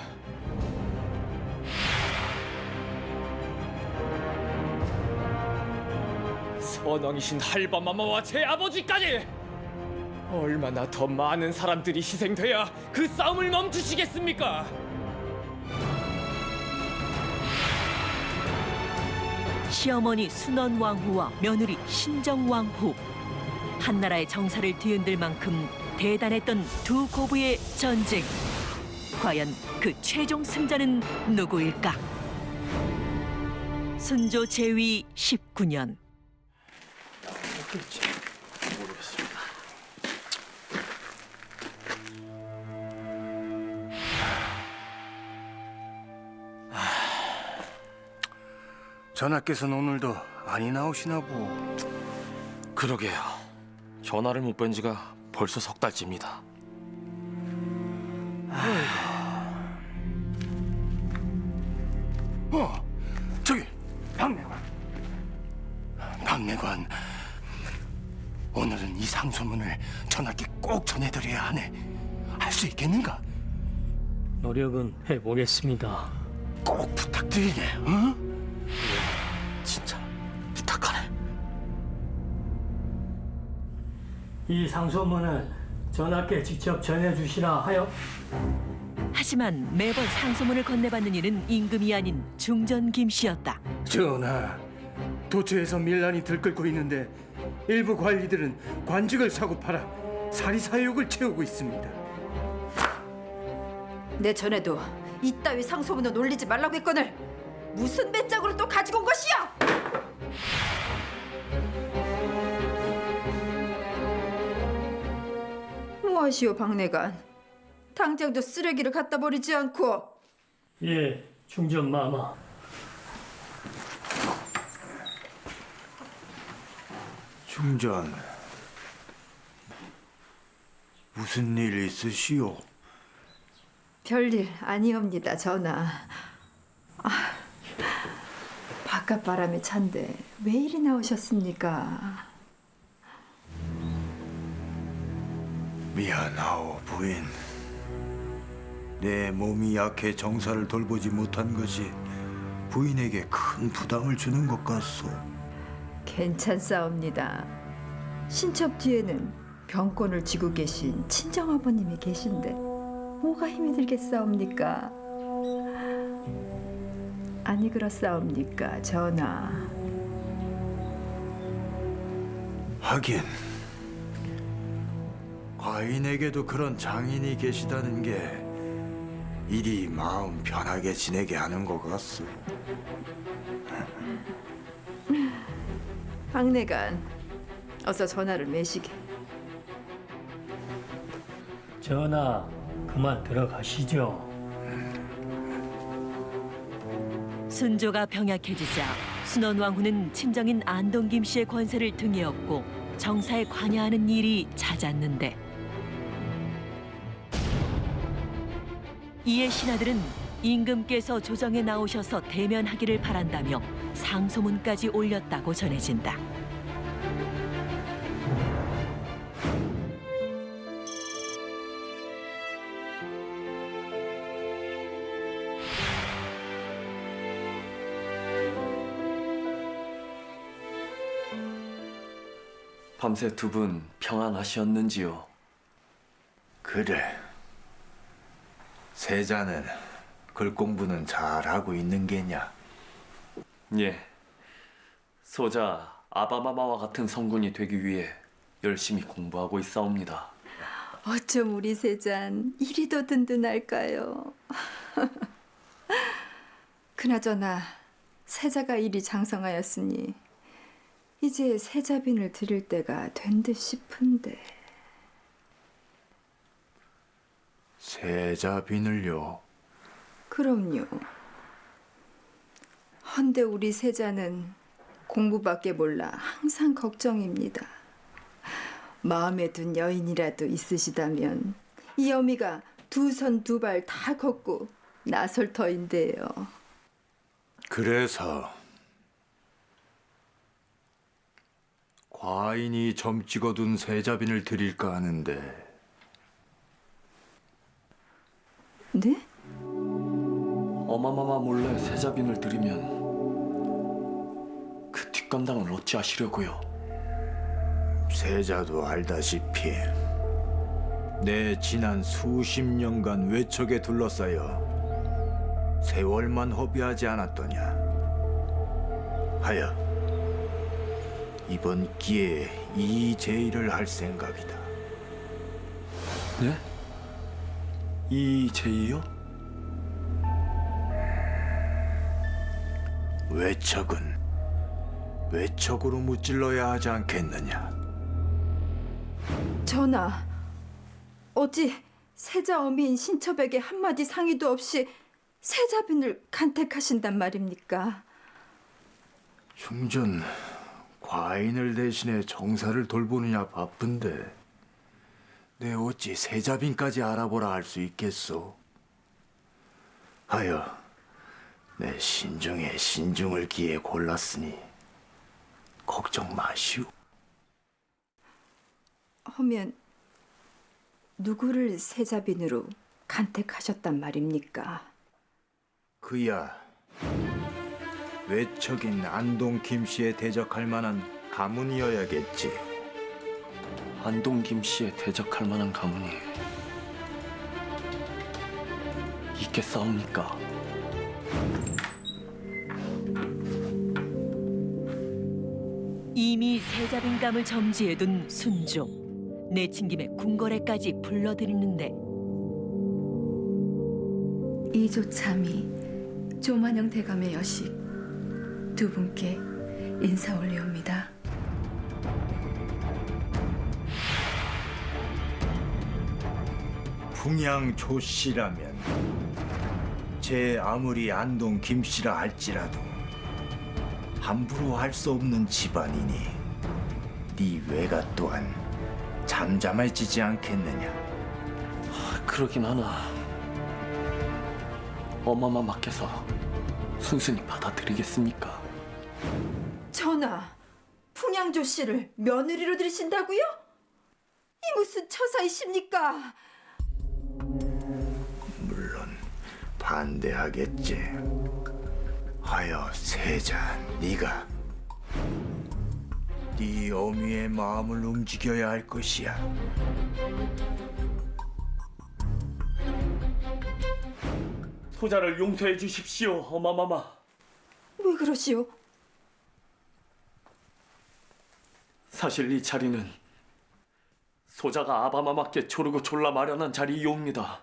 선왕이신 할바마마와 제 아버지까지 얼마나 더 많은 사람들이 희생돼야 그 싸움을 멈추시겠습니까? 시어머니 순원왕후와 며느리 신정왕후, 한나라의 정사를 뒤흔들 만큼 대단했던 두 고부의 전쟁. 과연 그 최종 승자는 누구일까? 순조 제위 19년. 모르겠습니다. 전하께서는 오늘도 안이 나오시나 보. 그러게요. 전화를 못 뵌 지가 벌써 석 달째입니다. 저기 박내관. 박내관. 오늘은 이 상소문을 전하께 꼭 전해드려야 하네. 할 수 있겠는가? 노력은 해보겠습니다. 꼭 부탁드리네. 응? 진짜 부탁하네. 이 상소문을 전하께 직접 전해주시라 하여. 하지만 매번 상소문을 건네받는 이는 임금이 아닌 중전 김씨였다. 전하, 도처에서 밀란이 들끓고 있는데 일부 관리들은 관직을 사고 팔아 사리사욕을 채우고 있습니다. 내 전에도 이따위 상소문을 놀리지 말라고 했거늘 무슨 배짱으로 또 가지고 온 것이야? 무엇이오 박내관? 당장 저 쓰레기를 갖다 버리지 않고. 예, 중전 마마. 중전, 무슨 일 있으시오? 별일 아니옵니다 전하. 바깥 바람이 찬데 왜 이리 나오셨습니까? 미안하오 부인. 내 몸이 약해 정사를 돌보지 못한 것이 부인에게 큰 부담을 주는 것 같소. 괜찮사옵니다. 신첩 뒤에는 병권을 쥐고 계신 친정아버님이 계신데 뭐가 힘이 들겠사옵니까? 아니 그렇사옵니까, 전하? 하긴 과인에게도 그런 장인이 계시다는 게 이리 마음 편하게 지내게 하는 것 같소. 박내간, 어서 전하를 매시게. 전하, 그만 들어가시죠. 순조가 병약해지자 순원왕후는 친정인 안동 김씨의 권세를 등에 업고 정사에 관여하는 일이 잦았는데 이에 신하들은 임금께서 조정에 나오셔서 대면하기를 바란다며 상소문까지 올렸다고 전해진다. 밤새 두 분 평안하셨는지요? 그래. 세자는 글 공부는 잘하고 있는 게냐? 예. 소자 아바마마와 같은 성군이 되기 위해 열심히 공부하고 있사옵니다. 어쩜 우리 세잔 이리도 든든할까요? 그나저나 세자가 이리 장성하였으니 이제 세자빈을 드릴 때가 된 듯 싶은데. 세자빈을요? 그럼요. 헌데 우리 세자는 공부밖에 몰라 항상 걱정입니다. 마음에 둔 여인이라도 있으시다면 이 어미가 두 손 두 발 다 걷고 나설 터인데요. 그래서 과인이 점 찍어둔 세자빈을 드릴까 하는데. 네? 어마마마 몰래 세자빈을 드리면 그 뒷감당을 어찌하시려고요? 세자도 알다시피 내 지난 수십 년간 외척에 둘러싸여 세월만 허비하지 않았더냐. 하여 이번 기회에 이 제의를 할 생각이다. 네? 이 제의요? 외척은 외척으로 무찔러야 하지 않겠느냐. 전하, 어찌 세자 어미인 신첩에게 한마디 상의도 없이 세자빈을 간택하신단 말입니까? 중전 과인을 대신해 정사를 돌보느냐 바쁜데 내 어찌 세자빈까지 알아보라 할 수 있겠소. 하여 내 신중에 신중을 기해 골랐으니 걱정 마시오. 하면 누구를 세자빈으로 간택하셨단 말입니까? 그야 외척인 안동 김씨에 대적할 만한 가문이어야겠지. 안동 김씨에 대적할 만한 가문이 있겠사옵니까? 이미 세자빈감을 점지해둔 순조. 내친김에 궁궐에까지 불러들이는데 이조참이 조만영 대감의 여식 두 분께 인사 올리옵니다. 풍양 조씨라면 제 아무리 안동 김씨라 할지라도 함부로 할 수 없는 집안이니 네 외가 또한 잠잠해지지 않겠느냐. 그러긴 하나 어마마마께서 순순히 받아들이겠습니까? 전하, 풍양조 씨를 며느리로 들이신다고요? 이 무슨 처사이십니까? 물론 반대하겠지. 하여 세자, 네가 네 어미의 마음을 움직여야 할 것이야. 소자를 용서해 주십시오, 어마마마. 왜 그러시오? 사실 이 자리는 소자가 아바마마께 조르고 졸라 마련한 자리이옵니다.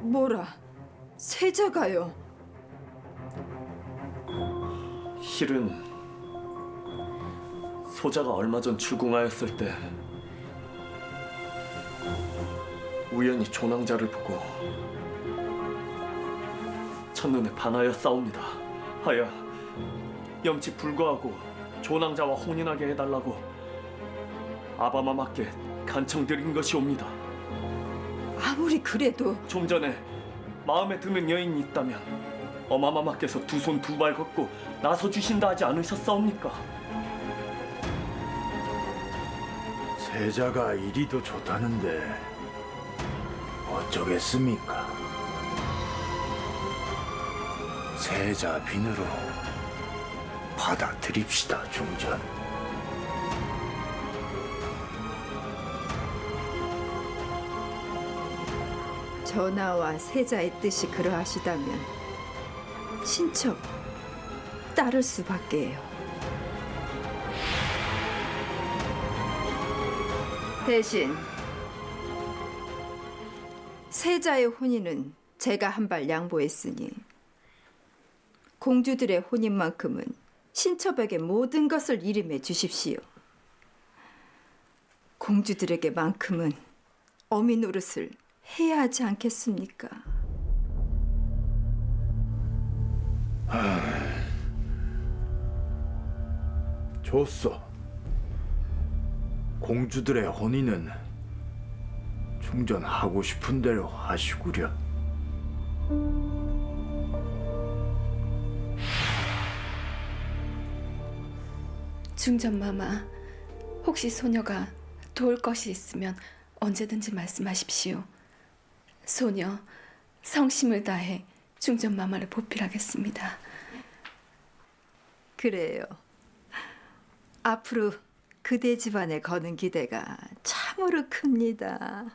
뭐라? 세자가요? 실은 소자가 얼마 전 출궁하였을 때 우연히 조낭자를 보고 첫눈에 반하여 싸웁니다. 하여 염치 불구하고 조낭자와 혼인하게 해달라고 아바마마께 간청드린 것이옵니다. 아무리 그래도 좀 전에 마음에 드는 여인이 있다면 어마마마께서 두 손 두 발 걷고 나서 주신다 하지 않으셨사옵니까? 세자가 이리도 좋다는데 어쩌겠습니까? 세자 빈으로 받아들입시다, 중전. 전하와 세자의 뜻이 그러하시다면 신첩 따를 수밖에요. 대신 세자의 혼인은 제가 한 발 양보했으니 공주들의 혼인만큼은 신첩에게 모든 것을 일임해 주십시오. 공주들에게만큼은 어미 노릇을 해야 하지 않겠습니까? 좋소. 공주들의 혼인은 중전하고 싶은 대로 하시구려. 중전마마, 혹시 소녀가 도울 것이 있으면 언제든지 말씀하십시오. 소녀 성심을 다해 중전마마를 보필하겠습니다. 그래요. 앞으로 그대 집안에 거는 기대가 참으로 큽니다.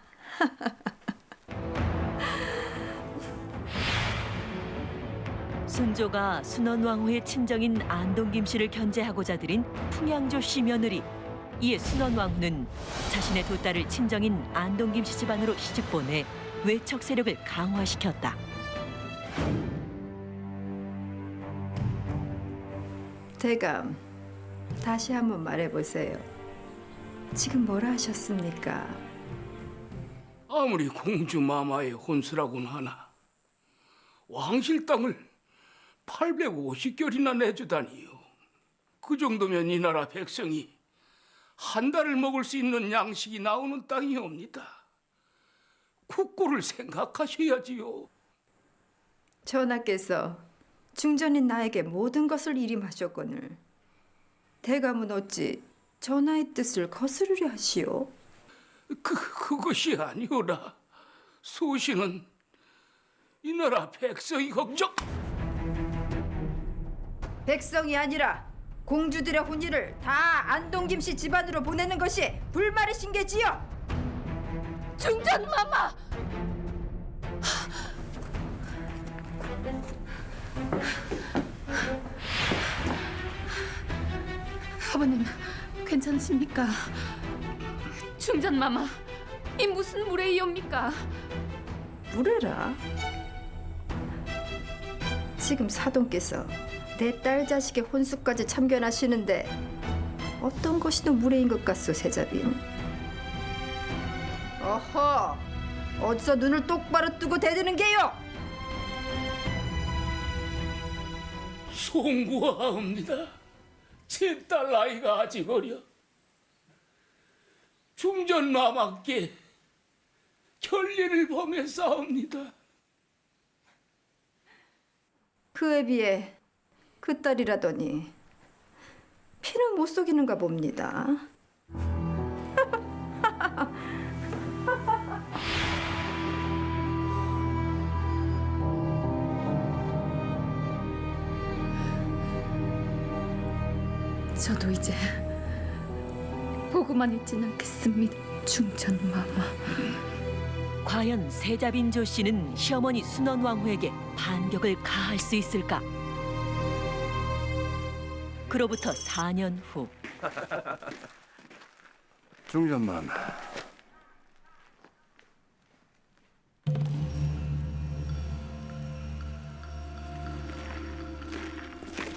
순조가 순원왕후의 친정인 안동김 씨를 견제하고자 들인 풍양조 씨 며느리. 이에 순원왕후는 자신의 두 딸을 친정인 안동김 씨 집안으로 시집보내 외척 세력을 강화시켰다. 대감, 다시 한번 말해보세요. 지금 뭐라 하셨습니까? 아무리 공주 마마의 혼수라고는 하나 왕실 땅을 850결이나 내주다니요. 그 정도면 이 나라 백성이 한 달을 먹을 수 있는 양식이 나오는 땅이옵니다. 국고를 생각하셔야지요. 전하께서 중전인 나에게 모든 것을 일임하셨거늘 대감은 어찌 전하의 뜻을 거스르려 하시오? 그것이 아니오라. 소신은 이 나라 백성이 걱정. 백성이 아니라 공주들의 혼인을 다 안동김 씨 집안으로 보내는 것이 불말이신 게지요? 중전마마! 아버님, 괜찮으십니까? 중전마마, 이 무슨 무례이옵니까? 무례라? 지금 사돈께서 내 딸 자식의 혼수까지 참견하시는데 어떤 것이 더 무례인 것 같소, 세자빈? 어허! 어디서 눈을 똑바로 뜨고 대드는 게요? 송구하옵니다. 제 딸 나이가 아직 어려 중전마마께 결례를 범했사옵니다. 그에 비해 그 딸이라더니 피는 못 속이는가 봅니다. 저도 이제 보고만 있진 않겠습니다, 중전마마. 과연 세자빈조 씨는 시어머니 순원왕후에게 반격을 가할 수 있을까? 그로부터 4년 후 중전만.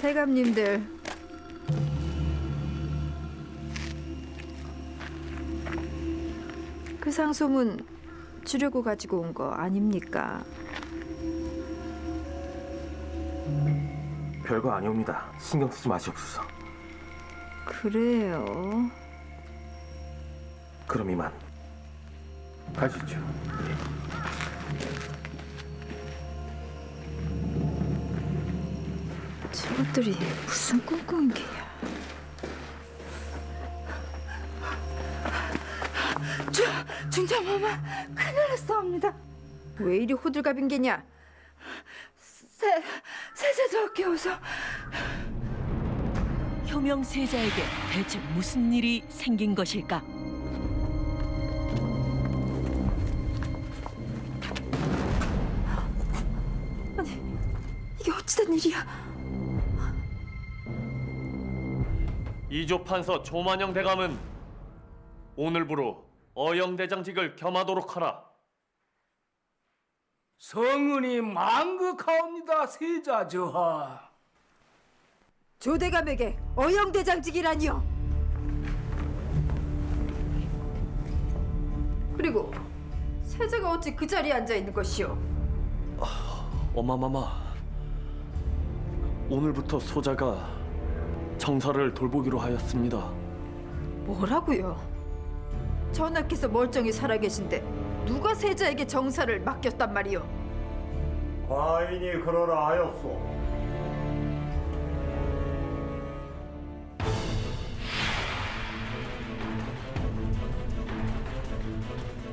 대감님들, 그 상소문 주려고 가지고 온 거 아닙니까? 별거 아니옵니다. 신경 쓰지 마시옵소서. 그래요. 그럼 이만 가시죠. 저것들이 무슨 꿍꿍인 게야? 중장마마, 큰일 났사옵니다. 왜 이리 호들갑인 게냐? 세자저 깨워서. 효명세자에게 대체 무슨 일이 생긴 것일까? 아니, 이게 어찌된 일이야? 이조 판서 조만영 대감은 오늘부로 어영대장직을 겸하도록 하라. 성은이 망극하옵니다, 세자 저하. 조대감에게 어영대장직이라니요. 그리고 세자가 어찌 그 자리에 앉아 있는 것이오? 어마마마, 오늘부터 소자가 정사를 돌보기로 하였습니다. 뭐라고요? 전하께서 멀쩡히 살아계신데 누가 세자에게 정사를 맡겼단 말이오? 과인이 그러라 하였소.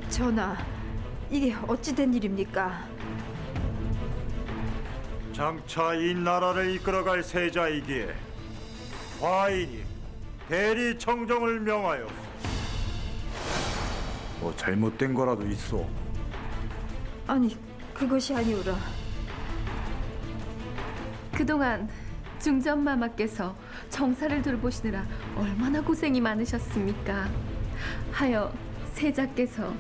전하, 이게 어찌된 일입니까? 장차 이 나라를 이끌어갈 세자이기에 과인이 대리 청정을 명하였소. 뭐 잘못된 거라도 있어? 아니, 그것이 아니오라. 그동안 중전마마께서 정사를 돌보시느라 얼마나 고생이 많으셨습니까? 하여 세자께서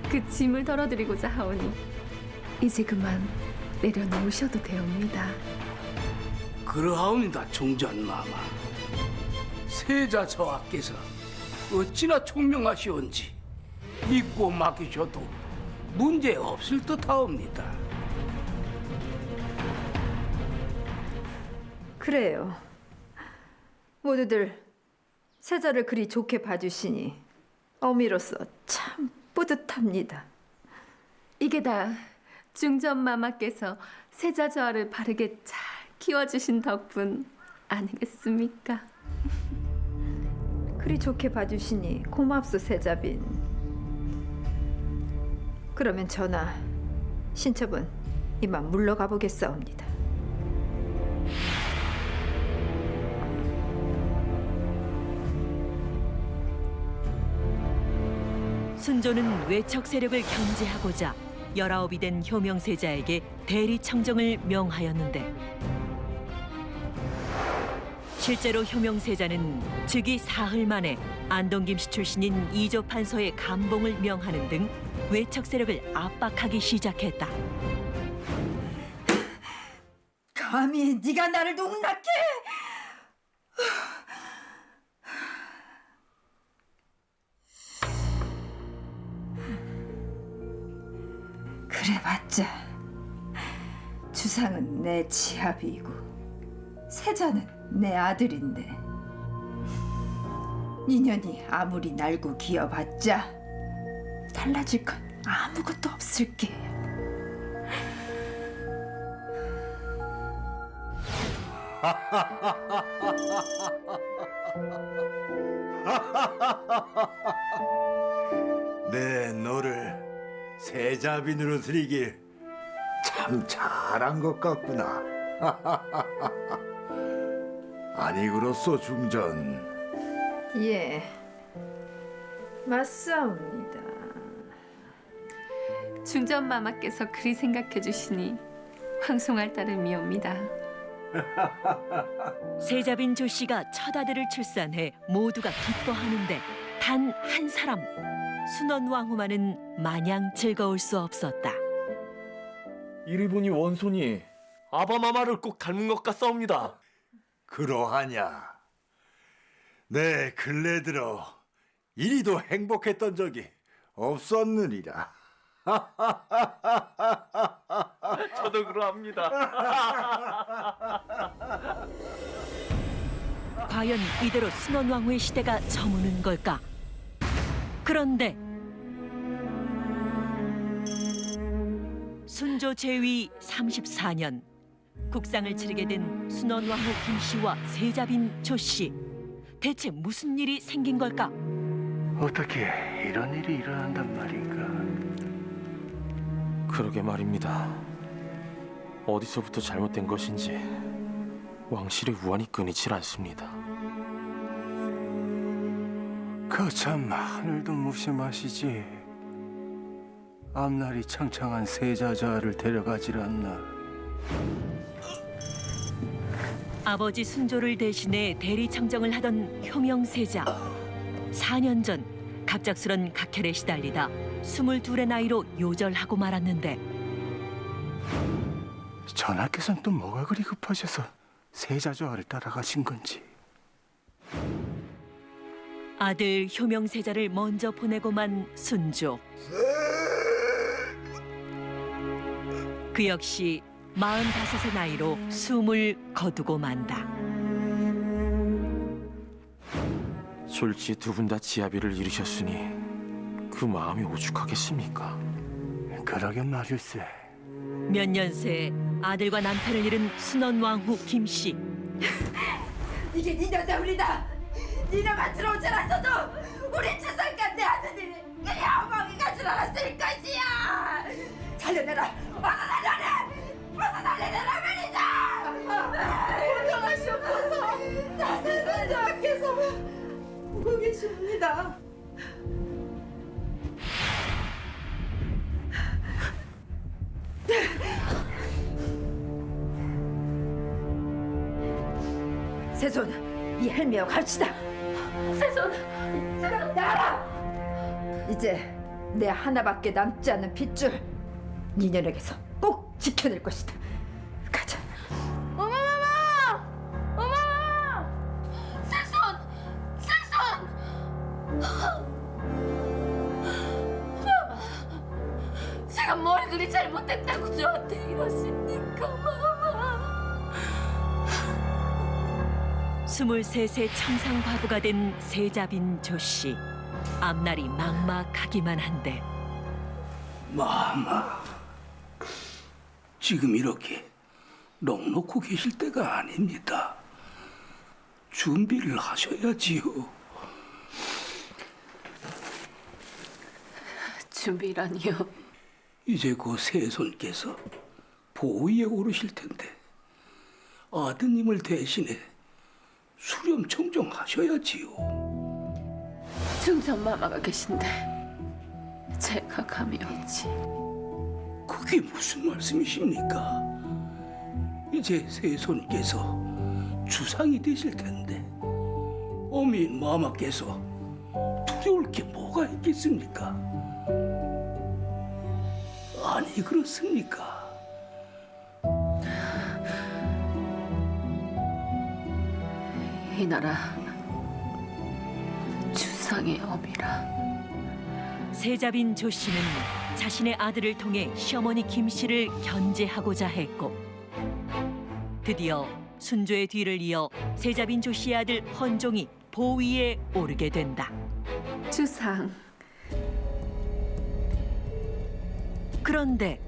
그 짐을 덜어드리고자 하오니 이제 그만 내려놓으셔도 되옵니다. 그러하옵니다, 중전마마. 세자 저하께서 어찌나 총명하시온지 믿고 맡기셔도 문제 없을 듯하옵니다. 그래요. 모두들 세자를 그리 좋게 봐주시니 어미로서 참 뿌듯합니다. 이게 다 중전마마께서 세자 저하를 바르게 잘 키워주신 덕분 아니겠습니까? 그리 좋게 봐주시니 고맙소, 세자빈. 그러면 전하, 신첩은 이만 물러가 보겠사옵니다. 순조는 외척 세력을 견제하고자 19이 된 효명세자에게 대리 청정을 명하였는데 실제로 효명세자는 즉위 사흘 만에 안동김씨 출신인 이조 판서의 감봉을 명하는 등 외척 세력을 압박하기 시작했다. 감히 네가 나를 농락해! 그래봤자 주상은 내 지합이고 세자는 내 아들인데 인연이 아무리 날고 기어봤자 달라질 건 아무것도 없을게. 내 너를 세자빈으로 들이길 참 잘한 것 같구나. 아니 그렇소 중전. 예, 맞사옵니다. 중전마마께서 그리 생각해 주시니 황송할 따름이옵니다. 세자빈 조씨가 첫 아들을 출산해 모두가 기뻐하는데 단 한 사람 순원왕후만은 마냥 즐거울 수 없었다. 이리 보니 원손이 아바마마를 꼭 닮은 것 같사옵니다. 그러하냐? 내 근래 들어 이리도 행복했던 적이 없었느니라. 저도 그러합니다. 과연 이대로 순원왕후의 시대가 저무는 걸까? 그런데 순조 제위 34년 국상을 치르게 된 순원왕후 김씨와 세자빈 조씨. 대체 무슨 일이 생긴 걸까? 어떻게 이런 일이 일어난단 말인가? 그러게 말입니다. 어디서부터 잘못된 것인지 왕실의 우환이 끊이질 않습니다. 거참 하늘도 무심하시지. 앞날이 창창한 세자자를 데려가질 않나. 아버지 순조를 대신해 대리 청정을 하던 효명세자. 4년 전 갑작스런 각혈에 시달리다 22의 나이로 요절하고 말았는데 전하께서는 또 뭐가 그리 급하셔서 세자조화를 따라가신 건지. 아들 효명세자를 먼저 보내고만 순조. 그 역시 45의 나이로 숨을 거두고 만다. 졸지 두 분 다 지아비를 잃으셨으니 그 마음이 오죽하겠습니까? 그러게 말일세. 몇 년 새 아들과 남편을 잃은 순원왕후 김씨. 이게 니네 때문이다. 니네만 들어오지 않았어도 우리 추상간 내 아들들이 그냥 엉망이가 줄 알았을 것이야. 살려내라. 어서 살려내. 어서 살려내라 말이다. 돌아가시옵소서. 나 세상자께서 보고 계십니다. 세손, 이 헬미와 갈치다. 세손, 제가 나라. 이제 내 하나밖에 남지 않은 핏줄 니년에게서 꼭 지켜낼 것이다. 가자. 어머머머! 어머머! 세손, 세손. 마마, 제가 뭘 그리 잘못했다고 저한테 이러십니까, 마마? 23세 청상과부가 된 세자빈 조씨. 앞날이 막막하기만 한데 마마, 지금 이렇게 넉놓고 계실 때가 아닙니다. 준비를 하셔야지요. 준비라니요? 이제 곧 세손께서 보위에 오르실 텐데 아드님을 대신해 수렴 청정하셔야지요. 중전마마가 계신데 제가 감이 없지. 그게 무슨 말씀이십니까? 이제 세손께서 주상이 되실 텐데 어민 마마께서 두려울 게 뭐가 있겠습니까? 아니 그렇습니까? 이 나라 주상의 어미라. 세자빈 조씨는 자신의 아들을 통해 시어머니 김씨를 견제하고자 했고 드디어 순조의 뒤를 이어 세자빈 조씨의 아들 헌종이 보위에 오르게 된다. 주상. 그런데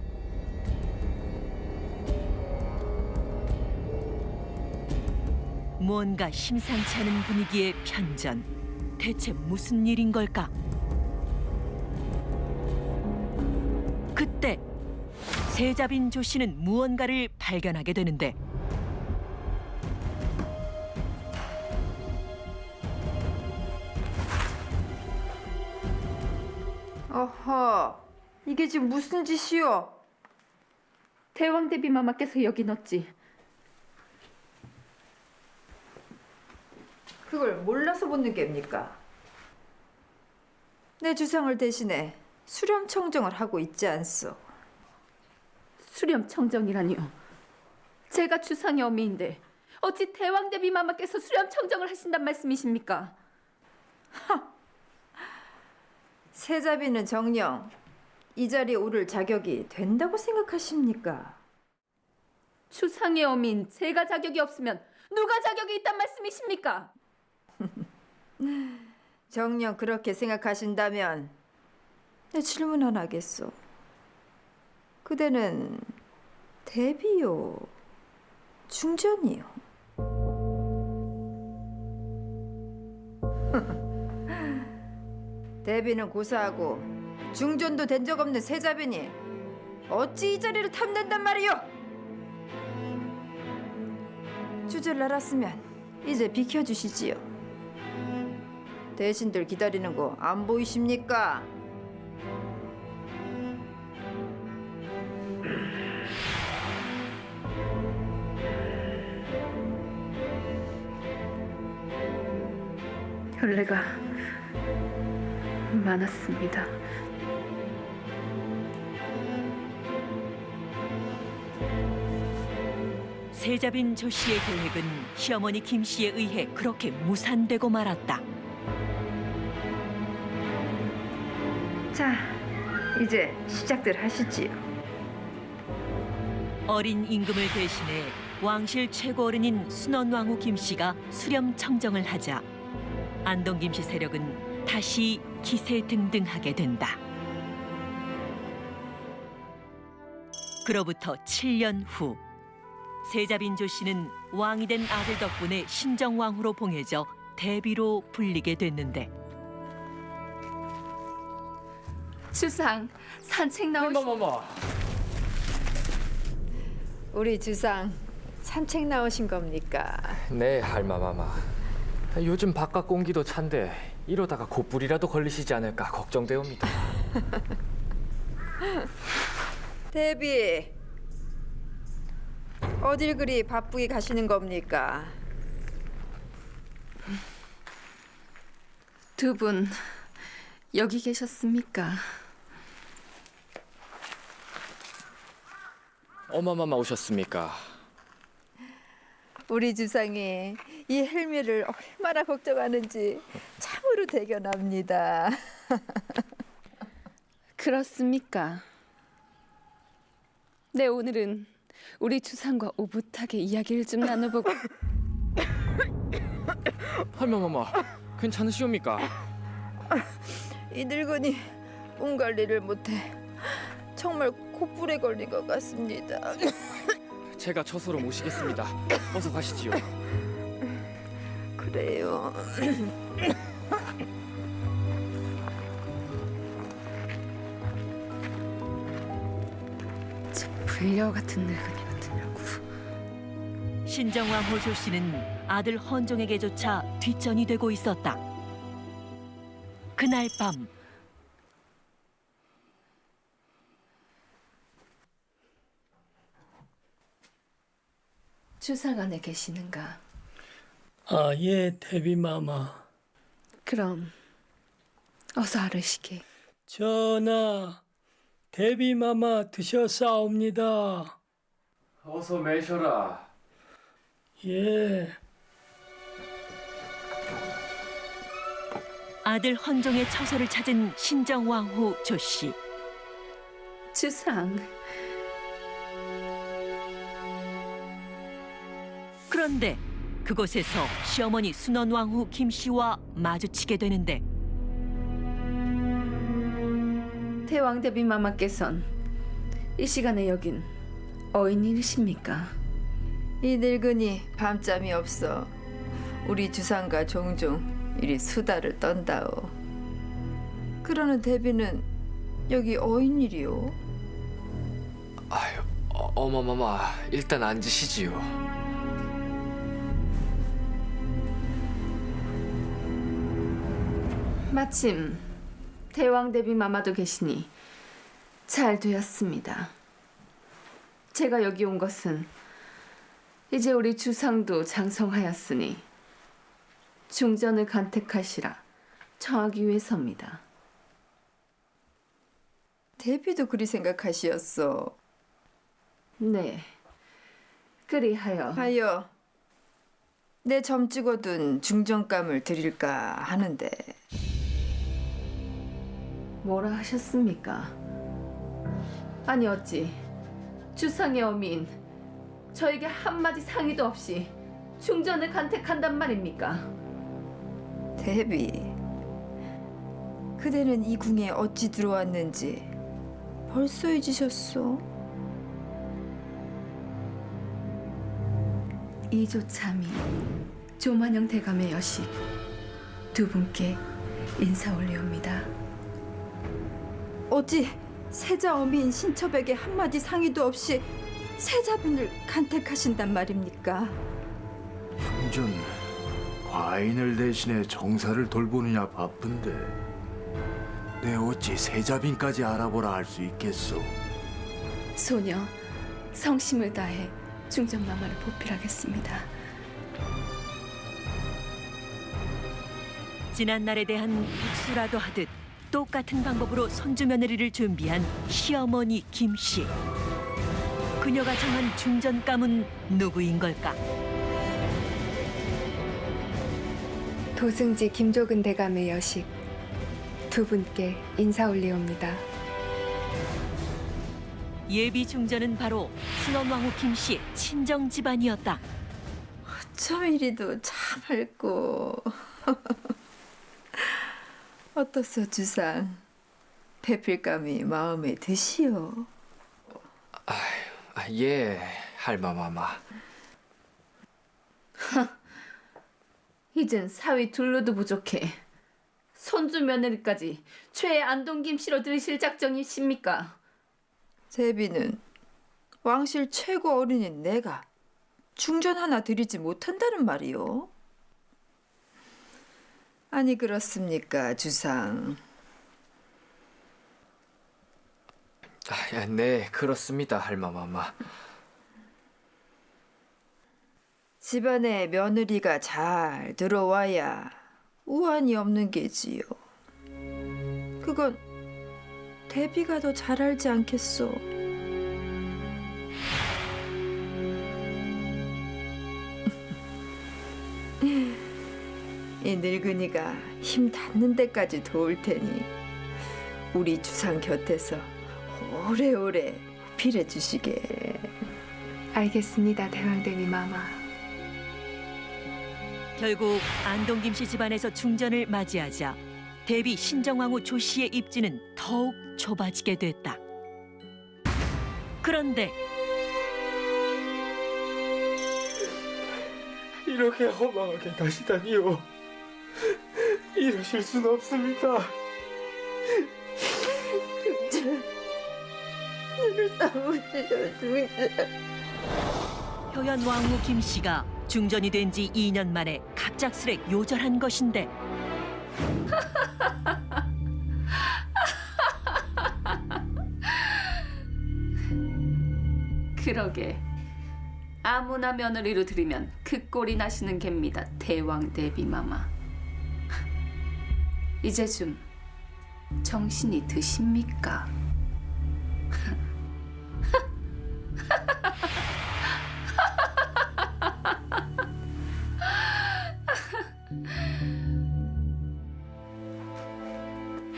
뭔가 심상치 않은 분위기의 편전. 대체 무슨 일인 걸까? 그때 세자빈 조씨는 무언가를 발견하게 되는데 어허, 이게 지금 무슨 짓이오? 대왕 대비 마마께서 여기 넣었지. 그걸 몰라서 묻는 게입니까? 내 주상을 대신해 수렴 청정을 하고 있지 않소. 수렴 청정이라니요. 제가 주상의 어미인데 어찌 대왕대비 마마께서 수렴 청정을 하신단 말씀이십니까? 세자비는 정녕 이 자리에 오를 자격이 된다고 생각하십니까? 주상의 어미인 제가 자격이 없으면 누가 자격이 있단 말씀이십니까? 정녕 그렇게 생각하신다면 내 질문 하나 하겠소. 그대는 대비요, 중전이요? 대비는 고사하고 중전도 된 적 없는 세자비니 어찌 이 자리를 탐낸단 말이오? 주제를 알았으면 이제 비켜주시지요. 대신들 기다리는 거 안 보이십니까? 연례가 많았습니다. 세자빈 조 씨의 계획은 시어머니 김 씨에 의해 그렇게 무산되고 말았다. 자, 이제 시작들 하시지요. 어린 임금을 대신해 왕실 최고 어른인 순원왕후 김 씨가 수렴 청정을 하자 안동 김씨 세력은 다시 기세등등하게 된다. 그로부터 7년 후 세자빈 조 씨는 왕이 된 아들 덕분에 신정왕후로 봉해져 대비로 불리게 됐는데 주상, 산책 나오시... 우리 주상 산책 나오신 겁니까? 네, 할마마마. 요즘 바깥 공기도 찬데 이러다가 곧불이라도 걸리시지 않을까 걱정되옵니다. 대비, 어딜 그리 바쁘게 가시는 겁니까? 두 분 여기 계셨습니까? 어마마마 오셨습니까? 우리 주상이 이 헬미를 얼마나 걱정하는지 참으로 대견합니다. 그렇습니까? 네, 오늘은 우리 주상과 오붓하게 이야기를 좀 나눠보고. 할마마마, 괜찮으시옵니까? 이 늙은이 몸 관리를 못해 정말 콧불에 걸린 것 같습니다. 제가 처소로 모시겠습니다. 어서 가시지요. 그래요. 저 불려 같은 늙은이 같으냐고. 신정왕후 조 씨는 아들 헌종에게조차 뒷전이 되고 있었다. 그날 밤 주상 안에 계시는가? 아, 예, 대비마마. 그럼 어서 아르시게. 전하, 대비마마 드셨사옵니다. 어서 매셔라. 예. 아들 헌종의 처소를 찾은 신정왕후 조 씨. 주상. 그런데 그곳에서 시어머니 순원왕후 김 씨와 마주치게 되는데 대왕대비 마마께선 이 시간에 여긴 어인일이십니까? 이 늙은이 밤잠이 없어 우리 주상과 종종 이리 수다를 떤다오. 그러는 대비는 여기 어인일이요? 아유, 어마마마, 일단 앉으시지요. 마침 대왕대비 마마도 계시니 잘 되었습니다. 제가 여기 온 것은 이제 우리 주상도 장성하였으니 중전을 간택하시라 청하기 위해서입니다. 대비도 그리 생각하시었어. 네, 그리하여 하여 내 점 찍어둔 중전감을 드릴까 하는데. 뭐라 하셨습니까? 아니 어찌 주상의 어미인 저에게 한마디 상의도 없이 중전을 간택한단 말입니까? 대비, 그대는 이 궁에 어찌 들어왔는지 벌써 잊으셨소? 이조참이 조만영 대감의 여식 두 분께 인사 올리옵니다. 어찌 세자 어미인 신첩에게 한마디 상의도 없이 세자분을 간택하신단 말입니까? 중전, 과인을 대신해 정사를 돌보느냐 바쁜데 내 어찌 세자빈까지 알아보라 할 수 있겠소? 소녀 성심을 다해 중전마마를 보필하겠습니다. 지난 날에 대한 복수라도 하듯 똑같은 방법으로 손주 며느리를 준비한 시어머니 김씨. 그녀가 정한 중전감은 누구인 걸까? 도승지 김조근 대감의 여식 두 분께 인사 올리옵니다. 예비 중전은 바로 순원왕후 김씨의 친정 집안이었다. 어쩜 이리도 참 밝고. 어떻소 주상? 배필감이 마음에 드시오? 예, 할마마마. 이젠 사위 둘로도 부족해 손주 며느리까지 최애 안동김 씨로 들이실 작정이십니까? 제비는 왕실 최고 어른인 내가 중전 하나 드리지 못한다는 말이오? 아니 그렇습니까, 주상? 네, 그렇습니다, 할마마마. 집안에 며느리가 잘 들어와야 우환이 없는 게지요. 그건 대비가 더 잘 알지 않겠소? 이 늙은이가 힘 닿는 데까지 도울 테니 우리 주상 곁에서 오래오래 빌어주시게. 알겠습니다, 대왕대비 마마. 결국 안동김씨 집안에서 중전을 맞이하자 대비 신정왕후 조씨의 입지는 더욱 좁아지게 됐다. 그런데 이렇게 허망하게 가시다니요. 이러실 수는 없습니다. 효연 왕후 김씨가 중전이 된 지 2년 만에 갑작스레 요절한 것인데 그러게 아무나 며느리로 들이면 그 꼴이 나시는 갭니다, 대왕 대비마마. 이제 좀 정신이 드십니까?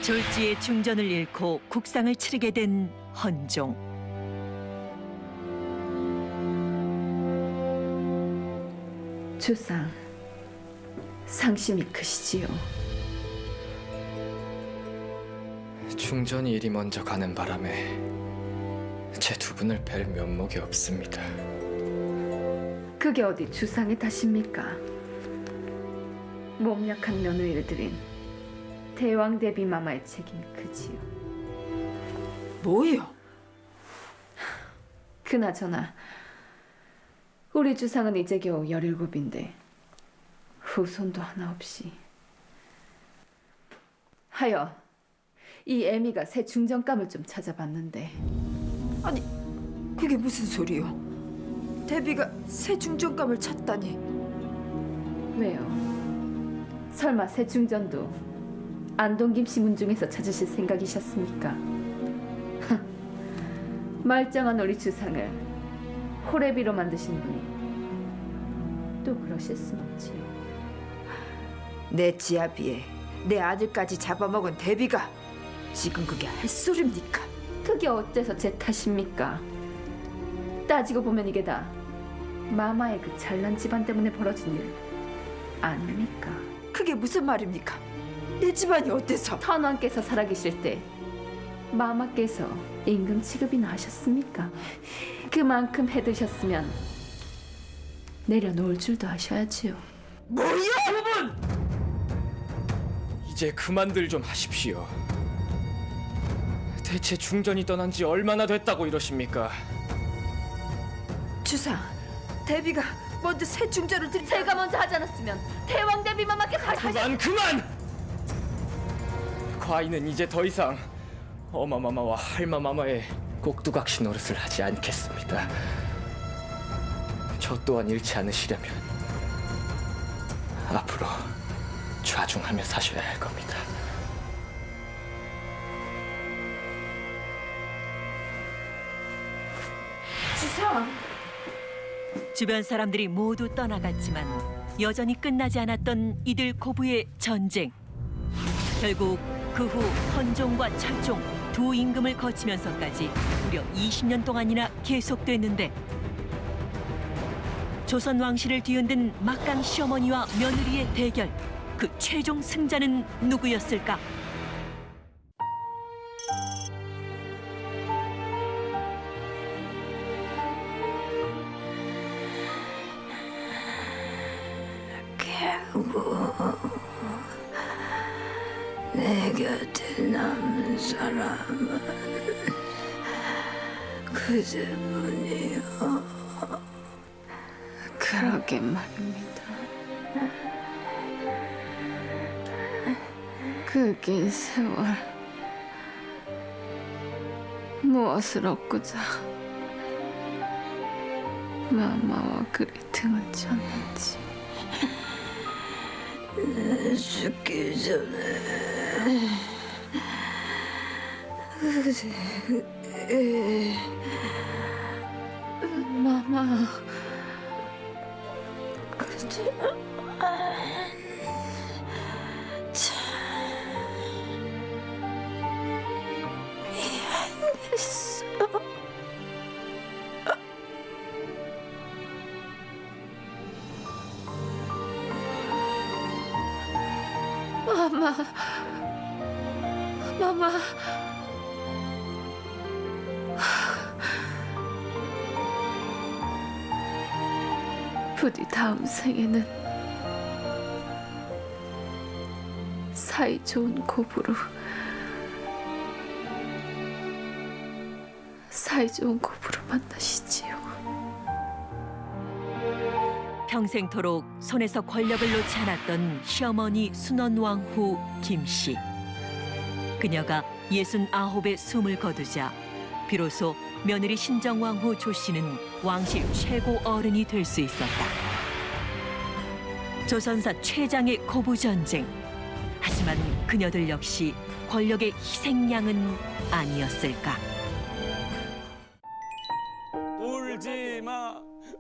졸지에 중전을 잃고 국상을 치르게 된 헌종. 주상, 상심이 크시지요. 중전이 일이 먼저 가는 바람에 제 두 분을 뵐 면목이 없습니다. 그게 어디 주상의 탓입니까? 몸 약한 며느리를 들인 대왕 대비 마마의 책임이 크지요. 뭐요? 그나저나 우리 주상은 이제 겨우 17인데 후손도 하나 없이. 하여 이 애미가 새 중전감을 좀 찾아봤는데. 아니 그게 무슨 소리요? 대비가 새 중전감을 찾다니. 왜요? 설마 세충전도 안동김 씨 문중에서 찾으실 생각이셨습니까? 말짱한 우리 주상을 호래비로 만드신 분이 또 그러실 순 없지요. 내 지아비에 내 아들까지 잡아먹은 대비가 지금 그게 할 소리입니까? 그게 어때서 제 탓입니까? 따지고 보면 이게 다 마마의 그 잘난 집안 때문에 벌어진 일 아닙니까? 그게 무슨 말입니까? 내 집안이 어때서? 선왕께서 살아계실 때 마마께서 임금 취급이나 하셨습니까? 그만큼 해두셨으면 내려놓을 줄도 아셔야지요. 뭐야? 여러분! 이제 그만들 좀 하십시오. 대체 중전이 떠난 지 얼마나 됐다고 이러십니까? 주상, 대비가 먼저 새 중전을 드리. 제가 먼저 하지 않았으면 대왕 대비 마마께서 그만! 과인은 이제 더 이상 어마마마와 할마마마의 꼭두각시 노릇을 하지 않겠습니다. 저 또한 잃지 않으시려면 앞으로 좌중하며 사셔야 할 겁니다. 주상! 주변 사람들이 모두 떠나갔지만 여전히 끝나지 않았던 이들 고부의 전쟁. 결국 그 후 헌종과 철종 두 임금을 거치면서까지 무려 20년 동안이나 계속됐는데 조선 왕실을 뒤흔든 막강 시어머니와 며느리의 대결. 그 최종 승자는 누구였을까? 결국 내 곁에 남은 사람은 그대뿐이요. 그러게 말입니다. 그 긴 세월 무엇을 얻고자 마마와 그리 등을 쳤는지. 내 죽기 전에 그대 마마 그대 참 미안했어. 마마 부디 다음 생에는 사이 좋은 고부로 만나시지요. 평생토록 손에서 권력을 놓지 않았던 시어머니 순원왕후 김씨. 그녀가 69의 숨을 거두자 비로소 며느리 신정왕후 조씨는 왕실 최고 어른이 될 수 있었다. 조선사 최장의 고부전쟁. 하지만 그녀들 역시 권력의 희생양은 아니었을까. 울지 마,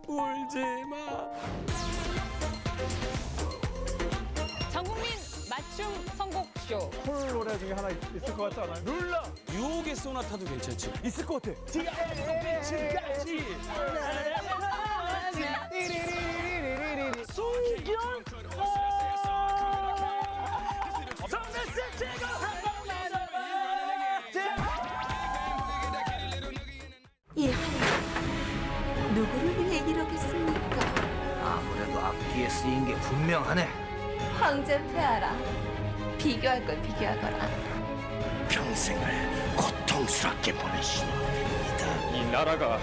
울지 마. 전국민 맞춤 선곡쇼. 콜 노래 중에 하나 있을 것 같지 않아요? 룰라. 유혹의 소나타도 괜찮지. 있을 것 같아. 지금까지. 송경. 이 하늘 누구를 위해 이러겠습니까? 아무래도 악기에 쓰인 게 분명하네. 황제 폐하라. 비교할 걸 비교하거라. 평생을 고통스럽게 보내신 분입니다. 이 나라가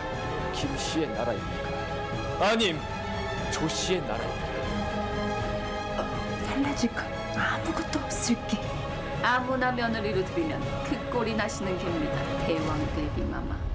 김 씨의 나라입니까? 아님 조 씨의 나라입니까? 달라질 건 아무것도 없을게. 아무나 며느리로 들이면 그 꼴이 나시는 겁니다. 대왕 대비 마마.